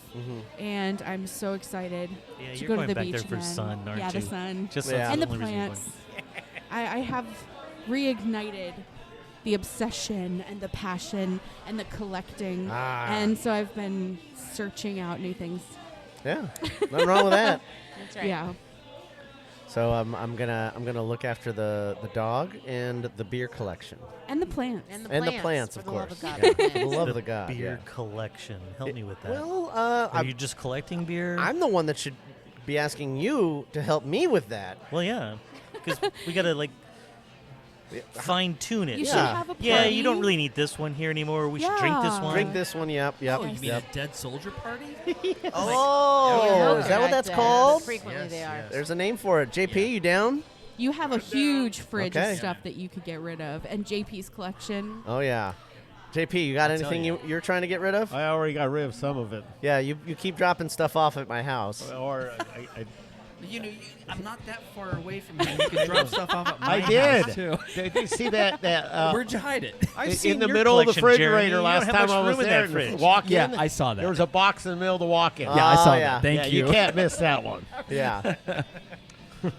and I'm so excited Yeah, to you're go to going the back beach there for again. sun, aren't yeah, you? the sun. Just Yeah. that's And the only reason you're plants. going. I have reignited the obsession and the passion and the collecting, and so I've been searching out new things. Yeah, nothing wrong with that. That's right. Yeah. So I'm gonna look after the dog and the beer collection And the plants. And the and plants, the plants, for of the love course. of God. Yeah, the for the love of the The God. beer yeah. collection. Help me with that. Well, Are you just collecting beer? I'm the one that should be asking you to help me with that. Well, yeah, because we gotta like fine tune it. You should Yeah. have a party. Yeah, you don't really need this one here anymore. We should drink this Yeah. one. Drink this one. Yep. Oh, you mean a dead soldier party? Oh, is that what that's called? Frequently they are. There's a name for it. JP, you down? You have a huge fridge Okay. of stuff that you could get rid of, and JP's collection. Oh yeah. JP, you got I'll tell anything you. you're trying to get rid of? I already got rid of some of it. Yeah, you keep dropping stuff off at my house. Or You know, I'm not that far away from you. You can drop stuff off at my I house, did. too. Did you see that? Where'd you hide it? I've in seen the your middle of the collection, Jeremy. refrigerator You last don't have time much I was room in there. that fridge. Walk in. Yeah, I saw that. There was a box in the middle of the walk-in. Yeah, I saw yeah. that. Thank yeah, you. you can't miss that one. Yeah.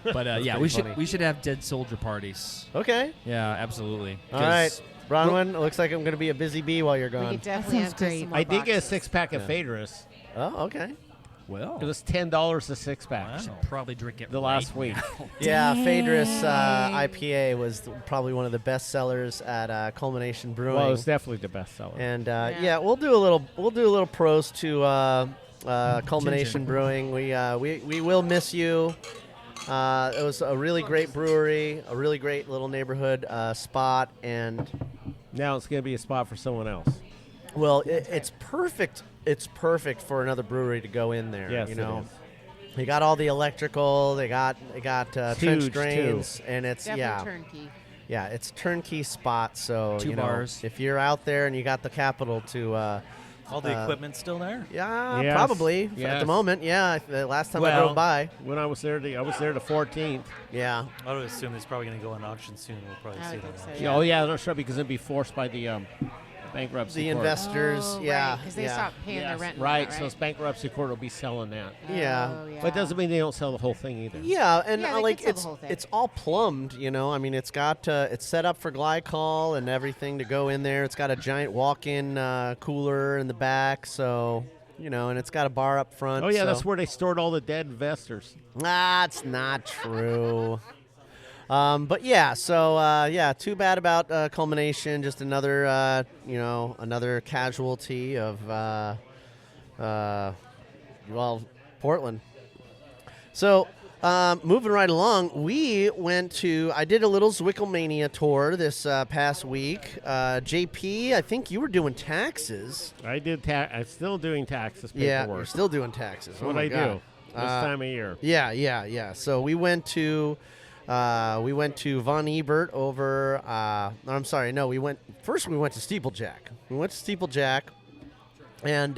But yeah, pretty we funny. should have dead soldier parties. Okay. Yeah, absolutely. All right. 'Cause Bronwyn, it looks like I'm going to be a busy bee while you're We gone. could definitely sounds empty great. some more I did get a boxes. six-pack of Yeah. Phaedrus. Oh, okay. Well, It was $10 a six-pack. I should probably drink it The right last week. now. Yeah, Phaedrus Dang. IPA was probably one of the best sellers at Culmination Brewing. Well, it was definitely the best seller. And Yeah. yeah, we'll do a little pros to Culmination Brewing. We will miss you. It was a really great brewery, a really great little neighborhood spot, and Now it's going to be a spot for someone else. well, it's perfect. It's perfect for another brewery to go in there. Yes, you it know, is. they got all the electrical. They got trench huge, drains, and it's Definitely turnkey. yeah, it's turnkey spot. So Two you know, bars. if you're out there and you got the capital to. All the equipment still there? Yeah, Yes, probably at yes. the moment. Yeah, the last time I Well- drove by. When I was there, I was there the 14th. Yeah, I would assume it's probably going to go on auction soon. We'll probably I see would think that. so. Yeah. Oh yeah, no, sure, because it'd be forced by the bankruptcy the court. investors. Oh, yeah, because they yeah. stopped paying their Yes, rent. and right. whatnot, So it's bankruptcy court will be selling that. Yeah. Oh, yeah. But it doesn't mean they don't sell the whole thing either. Yeah, and Yeah, they like could sell the it's whole thing. it's all plumbed, you know. I mean, it's got it's set up for glycol and everything to go in there. It's got a giant walk-in cooler in the back, so you know, and it's got a bar up front. Oh yeah, so. that's where they stored all the dead investors. That's not true. But yeah, so yeah, too bad about Culmination. Just another, another casualty of, well, Portland. So Moving right along, I did a little Zwicklemania tour this past week. JP, I think you were doing taxes. I did. I'm still doing taxes paperwork. Yeah, you're still doing taxes. That's what I do this time of year. Yeah. So we went to Von Ebert over. I'm sorry, no, we went to Steeplejack. We went to Steeplejack, and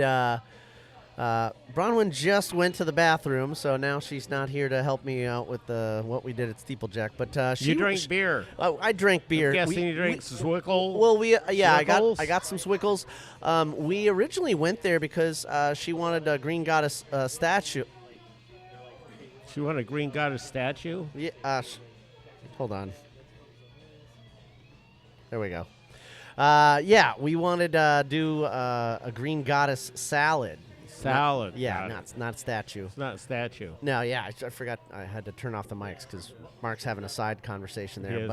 Bronwyn just went to the bathroom, so now she's not here to help me out with what we did at Steeplejack. But you drank beer. Oh, I drank beer. I'm guessing you drank Zwickle. Well, I Zwickles? got some Zwickles. We originally went there because she wanted a Green Goddess statue. She wanted a Green Goddess statue? Yeah. Hold on. There we go. Yeah, we wanted to do a Green Goddess salad. Salad. Not statue. It's not a statue. No, yeah, I forgot. I had to turn off the mics because Mark's having a side conversation there.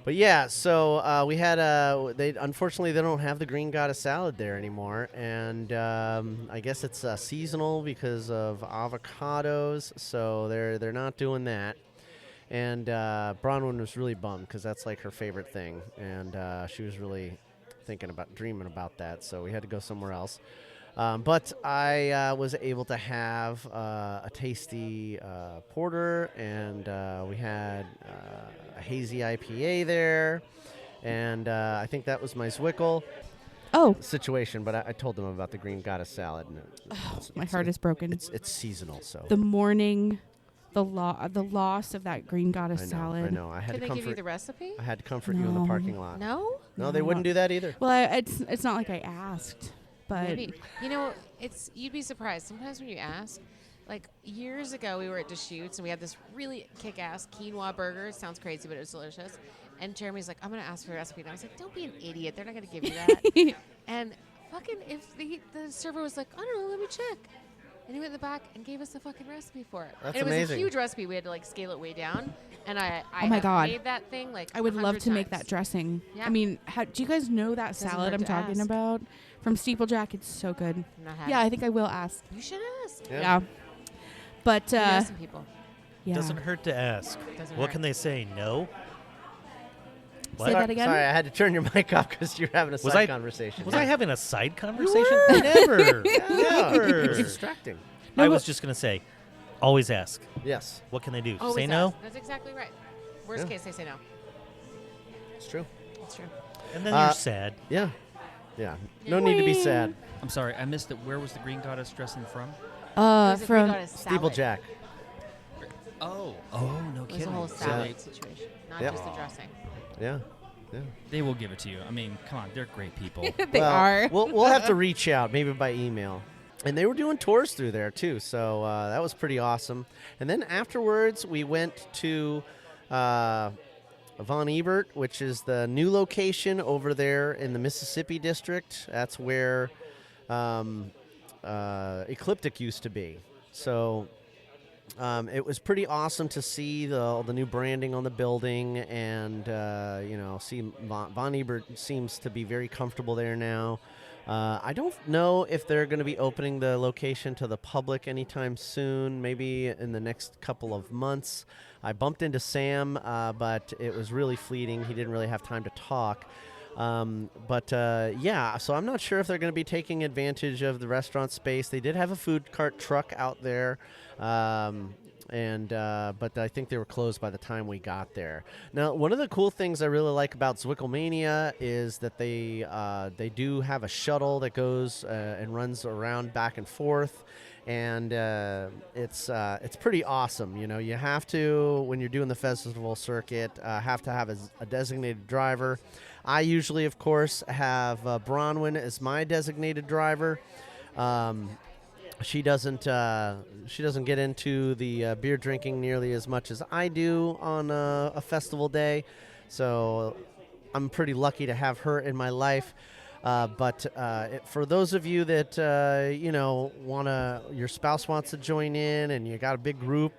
But yeah, so we had unfortunately they don't have the Green Goddess salad there anymore, and I guess it's seasonal because of avocados, so they're not doing that. And Bronwyn was really bummed because that's like her favorite thing, and she was really dreaming about that, so we had to go somewhere else. But I was able to have a tasty porter, and we had a hazy IPA there, and I think that was my Zwickle situation. But I told them about the Green Goddess salad. And my heart is broken. It's seasonal, so the morning, the loss of that Green Goddess salad. I know. I had Did to they give you the recipe? I had to comfort you in the parking lot. No, they wouldn't do that either. Well, it's not like I asked. But maybe. You'd be surprised. Sometimes when you ask, like years ago we were at Deschutes and we had this really kick-ass quinoa burger. It sounds crazy, but it was delicious. And Jeremy's like, I'm going to ask for a recipe. And I was like, don't be an idiot. They're not going to give you that. And fucking if the server was like, I don't know, let me check. And he went in the back and gave us the fucking recipe for it. That's and it amazing. was a huge recipe. We had to like scale it way down. And I oh my God. made that thing like I would love to make times. that dressing. Yeah. I mean, do you guys know that Doesn't salad hurt I'm to talking ask. about? From Steeplejack, it's so good. Not had Yeah, it. I think I will ask. You should ask. Yeah. But You know some people. Yeah. Doesn't hurt to ask. Doesn't What hurt. can they say? No? Say that again? Sorry, I had to turn your mic off because you're having a side conversation. Was I having a side conversation? Never. Never. It was distracting. I was just going to say, always ask. Yes. What can they do? Always Say no? ask. That's exactly right. Worst case, they say no. It's true. It's true. And then you're sad. Yeah. Yeah. No need to be sad. I'm sorry, I missed it. Where was the Green Goddess dressing from? From Steeplejack. Oh, no It was kidding. a whole So salad situation, not Yep. just the dressing. Yeah. they will give it to you. I mean, come on, they're great people. They are. We'll have to reach out, maybe by email. And they were doing tours through there, too, so that was pretty awesome. And then afterwards, we went to Von Ebert, which is the new location over there in the Mississippi District. That's where Ecliptic used to be. So it was pretty awesome to see the new branding on the building, and see Von Ebert seems to be very comfortable there now. I don't know if they're going to be opening the location to the public anytime soon, maybe in the next couple of months. I bumped into Sam, but it was really fleeting. He didn't really have time to talk. So I'm not sure if they're going to be taking advantage of the restaurant space. They did have a food cart truck out there, but I think they were closed by the time we got there. Now, one of the cool things I really like about Zwicklemania is that they do have a shuttle that goes and runs around back and forth, and it's pretty awesome. You know, you have to, when you're doing the festival circuit, have to have a designated driver. I usually, of course, have Bronwyn as my designated driver. She doesn't get into the beer drinking nearly as much as I do on a festival day, so I'm pretty lucky to have her in my life. But for those of you that your spouse wants to join in and you got a big group,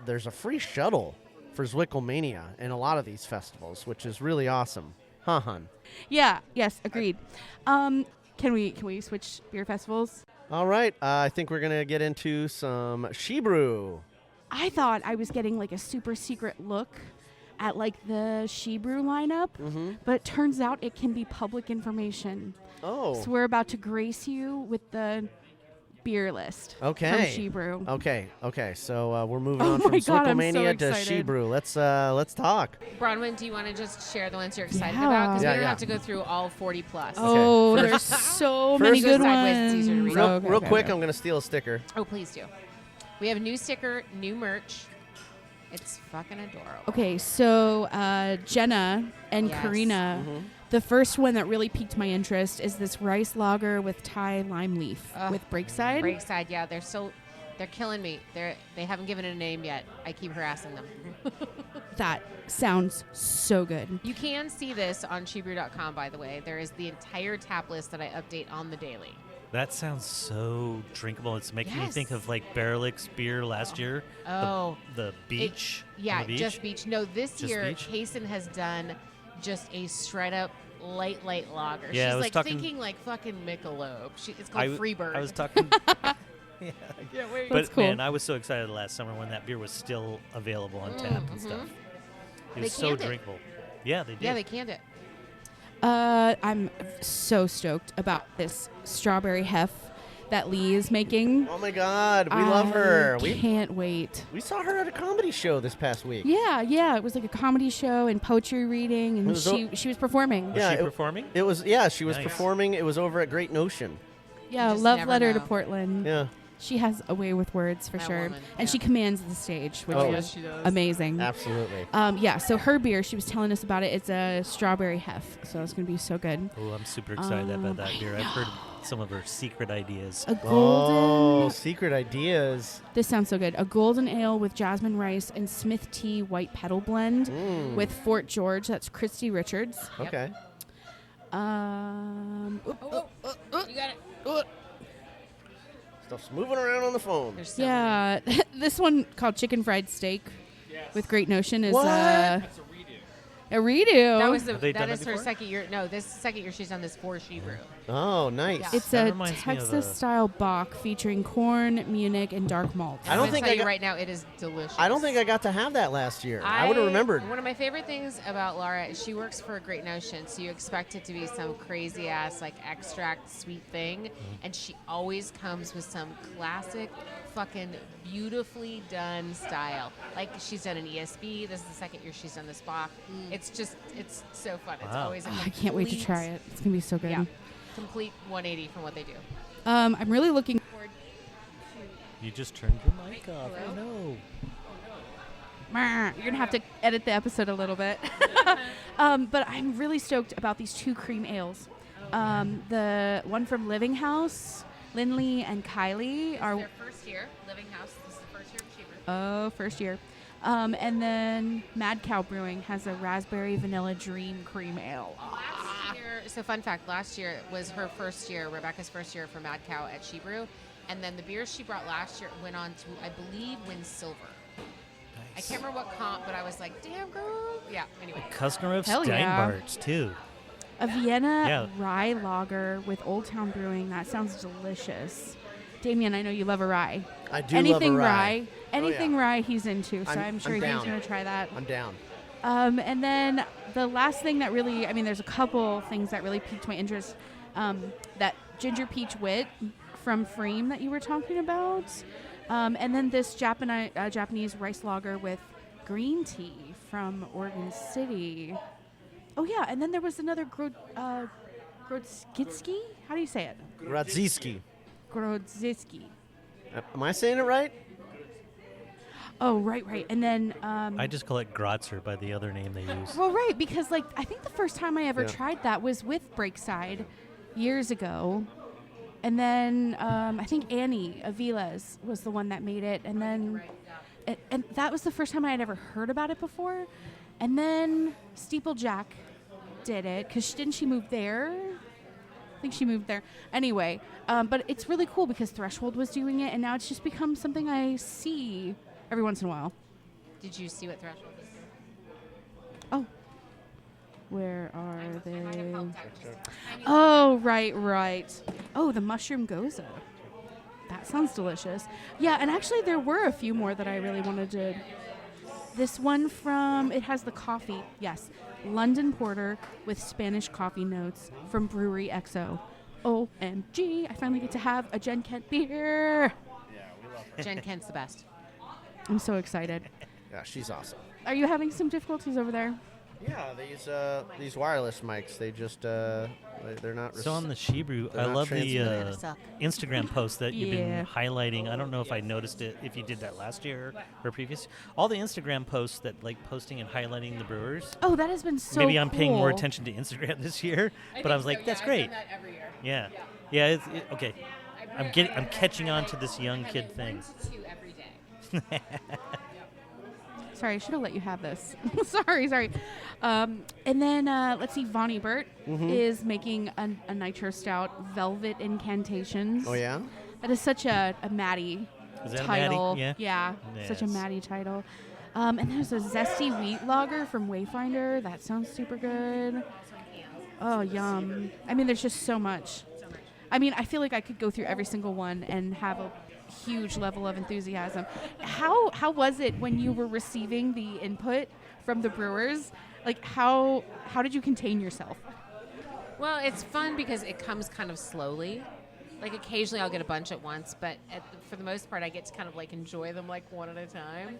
there's a free shuttle for Zwicklemania in a lot of these festivals, which is really awesome. Huh, hon? Yeah. Yes. Agreed. Can we switch beer festivals? All right. I think we're going to get into some SheBrew. I thought I was getting like a super secret look at like the SheBrew lineup, but it turns out it can be public information. Oh. So we're about to grace you with the beer list from SheBrew. Okay. So we're moving on from Zwicklemania to SheBrew. Let's talk. Bronwyn, do you want to just share the ones you're excited about? Because we don't have to go through all 40 plus. Oh, there's so many good ones. Real quick, I'm going to steal a sticker. Oh, please do. We have a new sticker, new merch. It's fucking adorable. Okay, so Jenna and Karina, the first one that really piqued my interest is this rice lager with Thai lime leaf with Breakside. Breakside, yeah, they're killing me. They haven't given it a name yet. I keep harassing them. That sounds so good. You can see this on SheBrew.com, by the way. There is the entire tap list that I update on the daily. That sounds so drinkable. It's making me think of like Barrelix beer last year. Oh. The beach. Just beach. No, this year, beach? Kaysen has done just a straight up light lager. Yeah, She's like thinking like fucking Michelob. It's called Freebird. I was talking. Yeah. Can't wait. But man, I was so excited last summer when that beer was still available on tap and stuff. It was so drinkable. Yeah, they did. Yeah, they canned it. I'm so stoked about this strawberry hef that Lee is making. Oh my God, we love her. We can't wait. We saw her at a comedy show this past week. Yeah, it was like a comedy show and poetry reading, and she was performing. Was she performing? It was she was performing. It was over at Great Notion. Yeah, love letter to Portland. Yeah. She has a way with words for sure. And she commands the stage, which is amazing. Absolutely. So her beer, she was telling us about it. It's a strawberry hef, so it's going to be so good. Oh, I'm super excited about that beer. I've heard some of her secret ideas. A golden... secret ideas. This sounds so good. A golden ale with jasmine rice and Smith tea white petal blend with Fort George. That's Christy Richards. Okay. You got it. Stuff's moving around on the phone. Yeah. This one called Chicken Fried Steak with Great Notion is That's a redo. That is her second year. No, this is the second year she's done this for SheBrew. Oh, nice. Yeah. It's a Texas-style Bock featuring corn, Munich, and dark malt. I don't think right now it is delicious. I don't think I got to have that last year. I would have remembered. One of my favorite things about Laura is she works for a Great Notion, so you expect it to be some crazy ass like extract sweet thing, and she always comes with some classic, fucking beautifully done style. Like she's done an ESB. This is the second year she's done this Bock. It's so fun. It's always a I can't wait to try it. It's gonna be so good. Yeah. Complete 180 from what they do. I'm really looking forward to... You just turned your mic off. Oh, no. You're going to have to edit the episode a little bit. But I'm really stoked about these two cream ales. The one from Living House, Lindley and Kylie are... Their first year, Living House. This is the first year of SheBrew. Oh, first year. And then Mad Cow Brewing has a Raspberry Vanilla Dream Cream Ale. So fun fact, last year was her first year, Rebecca's first year for Mad Cow at SheBrew, and then the beers she brought last year went on to, I believe, win silver. Nice. I can't remember what comp, but I was like, damn girl. Yeah, anyway. A customer of Steinbart's, too. A Vienna rye lager with Old Town Brewing. That sounds delicious. Damian, I know you love a rye. I do love a rye. Anything rye he's into, so I'm sure he's going to try that. I'm down. And then the last thing that really, there's a couple things that really piqued my interest. That ginger peach wit from Freem that you were talking about. And then this Japanese rice lager with green tea from Oregon City. Oh, yeah. And then there was another Grodzisky? How do you say it? Grodzisky. Grodzisky. Am I saying it right? Oh, right. And then... I just call it Grotzer by the other name they use. Well, right, because I think the first time I ever tried that was with Breakside years ago. And then I think Annie Avila's was the one that made it. And then... And that was the first time I had ever heard about it before. And then Steeplejack did it, because didn't she move there? I think she moved there. Anyway, but it's really cool because Threshold was doing it, and now it's just become something I see every once in a while. Did you see what Threshold was doing? Oh. Where are they? Oh, right. Oh, the mushroom goza. That sounds delicious. Yeah, and actually there were a few more that I really wanted to. This one it has the coffee. Yes. London Porter with Spanish coffee notes from Brewery XO. OMG, I finally get to have a Jen Kent beer. Yeah, we love her. Jen Kent's the best. I'm so excited. Yeah, she's awesome. Are you having some difficulties over there? Yeah, these wireless mics, they just they're not. So on the SheBrew, I love the Instagram post that you've been highlighting. I don't know if I noticed it if you did that last year or previous. All the Instagram posts that like posting and highlighting the brewers. Oh, that has been so. Maybe I'm paying more attention to Instagram this year, but I was like, that's great. I've done that every year. Yeah. Okay. I'm catching on to this young kid thing. 1 to 2 every day. Sorry, I should have let you have this. sorry. And then let's see, Vonnie Burt is making a nitro stout, Velvet Incantations. Oh yeah, that is such a Maddie title. A Maddie? Yeah, such a Maddie title. And there's a zesty wheat lager from Wayfinder. That sounds super good. Oh, yum! I mean, there's just so much. I mean, I feel like I could go through every single one and have a huge level of enthusiasm. How was it when you were receiving the input from the brewers? Like, how did you contain yourself? Well, it's fun because it comes kind of slowly. Like, occasionally I'll get a bunch at once, but for the most part, I get to kind of, like, enjoy them, like, one at a time.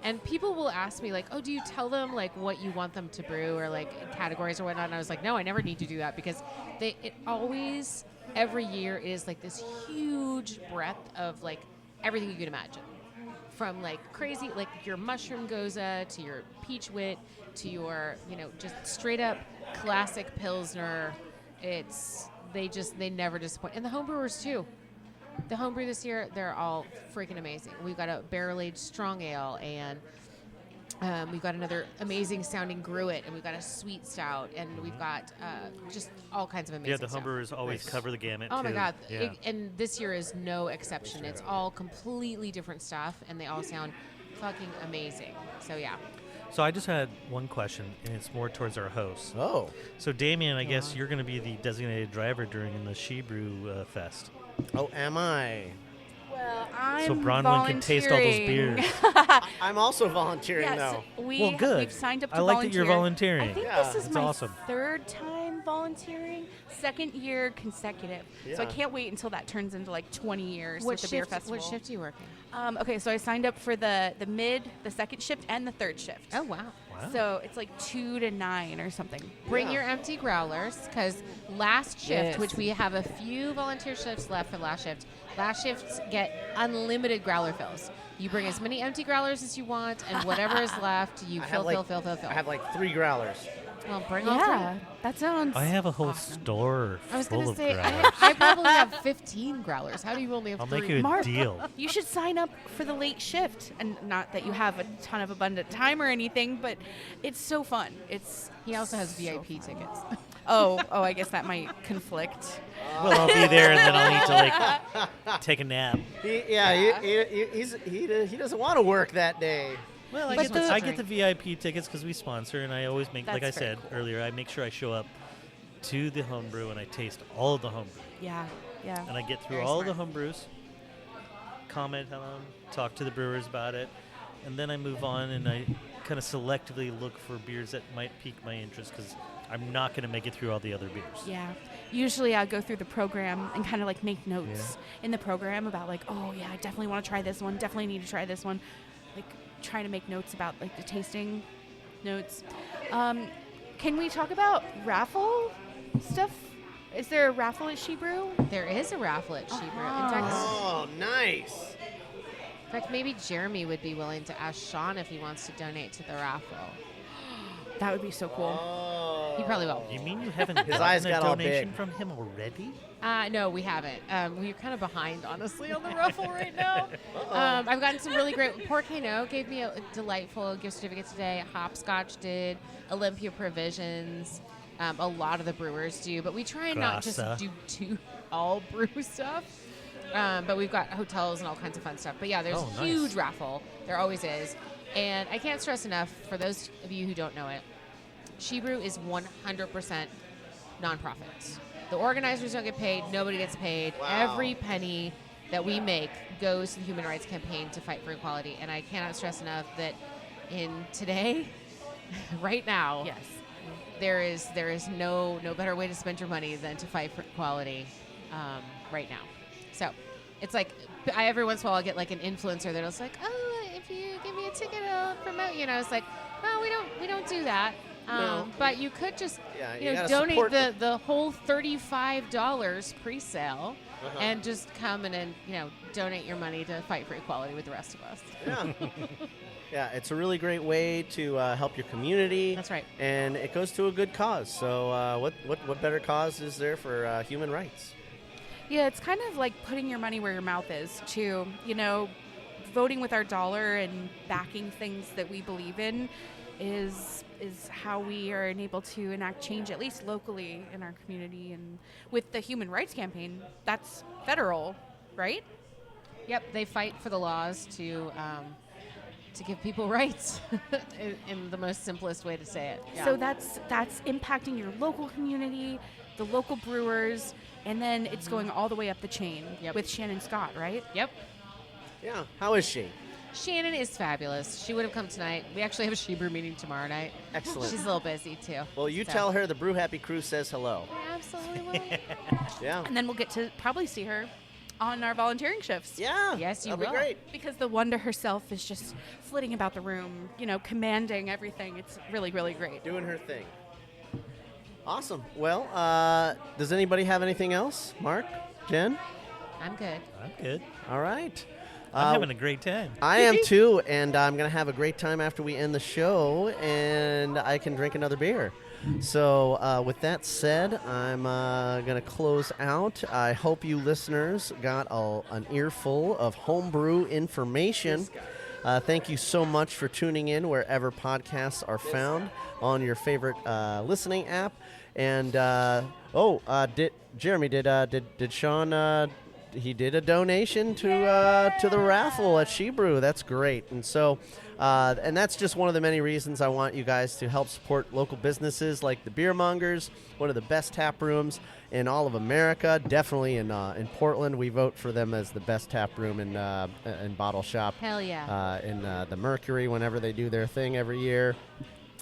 And people will ask me, like, oh, do you tell them, like, what you want them to brew or, like, categories or whatnot? And I was like, no, I never need to do that because it always, every year is, like, this huge breadth of, like, everything you can imagine. From, like, crazy, like, your mushroom goza to your peach wit to your, just straight up classic Pilsner. They never disappoint. And the homebrewers, too. The homebrew this year, they're all freaking amazing. We've got a barrel-aged strong ale, and we've got another amazing-sounding gruit, and we've got a sweet stout, and we've got just all kinds of amazing stuff. Yeah, the homebrewers always cover the gamut, Oh, too. my God. Yeah. And this year is no exception. It's all completely different stuff, and they all sound fucking amazing. So, yeah. So I just had one question, and it's more towards our host. Oh. So Damian, I guess you're going to be the designated driver during the SheBrew Fest. Oh, am I? Well, I'm so Bronwyn can taste all those beers. I'm also volunteering now. Well, good. We've signed up to I like volunteer. that you're volunteering. I think this is my awesome. third time volunteering, second year consecutive. Yeah. So I can't wait until that turns into like 20 years with the beer festival. What shift are you working? Okay, so I signed up for the second shift, and the third shift. Oh, wow. So it's like 2 to 9 or something. Bring your empty growlers, because last shift, Yes. which we have a few volunteer shifts left for last shifts get unlimited growler fills. You bring as many empty growlers as you want, and whatever is left, you fill. I have like 3 growlers. Well, bring all 3. That sounds I have a whole store I was full going to of say, growlers. I probably have 15 growlers. How do you only have 3? I'll make you a Mark, deal. You should sign up for the late shift, and not that you have a ton of abundant time or anything, but it's so fun. He also has VIP tickets. Oh, I guess that might conflict. Well, I'll be there, and then I'll need to like take a nap. He doesn't want to work that day. Well, I get the VIP tickets because we sponsor, and I always make, like I said earlier, I make sure I show up to the homebrew and I taste all of the homebrew. Yeah. And I get through all of the homebrews, comment on them, talk to the brewers about it, and then I move on and I kind of selectively look for beers that might pique my interest because I'm not going to make it through all the other beers. Yeah. Usually I'll go through the program and kind of like make notes in the program about like, oh yeah, I definitely want to try this one. Definitely need to try this one. Like trying to make notes about like the tasting notes. Can we talk about raffle stuff? Is there a raffle at SheBrew? There is a raffle at SheBrew. In fact, Oh, nice. In fact, maybe Jeremy would be willing to ask Sean if he wants to donate to the raffle. That would be so cool. Oh. He probably will. You mean you haven't His eyes gotten a got all donation big. from him already? No, we haven't. We're kind of behind, honestly, on the raffle right now. I've gotten some really great. Port Cano gave me a delightful gift certificate today. Hopscotch did. Olympia Provisions. A lot of the brewers do, but we try and not just do all brew stuff. But we've got hotels and all kinds of fun stuff. But yeah, there's a huge raffle. There always is. And I can't stress enough, for those of you who don't know it, SheBrew is 100% nonprofit. The organizers don't get paid. Nobody gets paid. Wow. Every penny that we make goes to the Human Rights Campaign to fight for equality. And I cannot stress enough that in today, right now, Yes. there is no better way to spend your money than to fight for equality right now. So it's like every once in a while I'll get like an influencer that'll like, oh, if you give me a ticket, I'll promote. You know, it's like, no, we don't do that. No. But you could just you gotta donate support the whole $35 pre-sale Uh-huh. and just come and donate your money to fight for equality with the rest of us. Yeah. Yeah, it's a really great way to help your community. That's right. And it goes to a good cause. So what better cause is there for human rights? Yeah, it's kind of like putting your money where your mouth is, too. Voting with our dollar and backing things that we believe in is how we are able to enact change, at least locally in our community. And with the Human Rights Campaign, that's federal, right? Yep, they fight for the laws to give people rights in the most simplest way to say it. Yeah. So that's impacting your local community, the local brewers, and then it's going all the way up the chain with Shannon Scott, right? Yep. Yeah. How is she? Shannon is fabulous. She would have come tonight. We actually have a SheBrew meeting tomorrow night. Excellent. She's a little busy, too. Well, you tell her the Brew Happy crew says hello. I absolutely will. Yeah. And then we'll get to probably see her on our volunteering shifts. Yeah. Yes, you that'll will. be great. Because the Wonder herself is just flitting about the room, commanding everything. It's really, really great. Doing her thing. Awesome. Well, does anybody have anything else? Mark? Jen? I'm good. I'm good. All right. I'm having a great time. I am too, and I'm going to have a great time after we end the show, and I can drink another beer. So with that said, I'm going to close out. I hope you listeners got an earful of homebrew information. Thank you so much for tuning in wherever podcasts are found on your favorite listening app. And Jeremy, did Sean? He did a donation to the raffle at SheBrew. That's great. And so, and that's just one of the many reasons I want you guys to help support local businesses like the Beer Mongers, one of the best tap rooms in all of America. Definitely in Portland, we vote for them as the best tap room in bottle shop. Hell yeah. In the Mercury whenever they do their thing every year,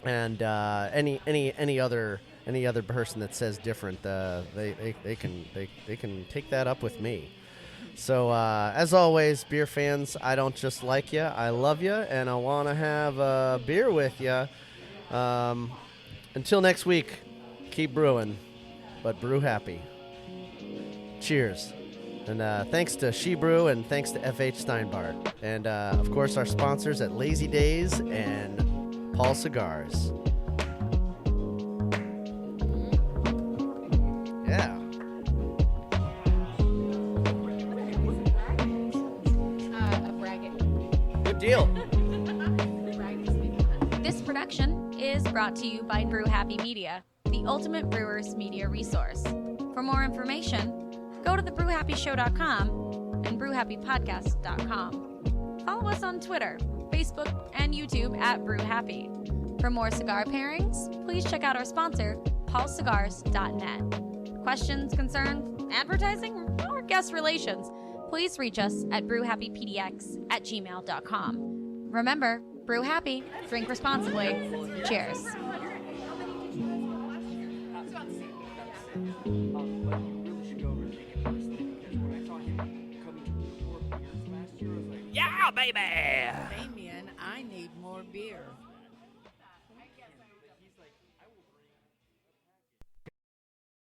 and any other person that says different, they can take that up with me. So, as always, beer fans, I don't just like you, I love you, and I want to have a beer with you. Until next week, keep brewing, but brew happy. Cheers. And thanks to SheBrew and thanks to FH Steinbart. And, of course, our sponsors at Lazy Days and Paul Cigars. Yeah. Good deal. This production is brought to you by Brew Happy Media, the ultimate brewers media resource. For more information, go to thebrewhappyshow.com and brewhappypodcast.com. Follow us on Twitter, Facebook, and YouTube at Brew Happy. For more cigar pairings, please check out our sponsor, paulcigars.net. Questions, concerns, advertising, or guest relations, please reach us at brewhappypdx@gmail.com. Remember, brew happy, drink responsibly. Cheers. Yeah, baby!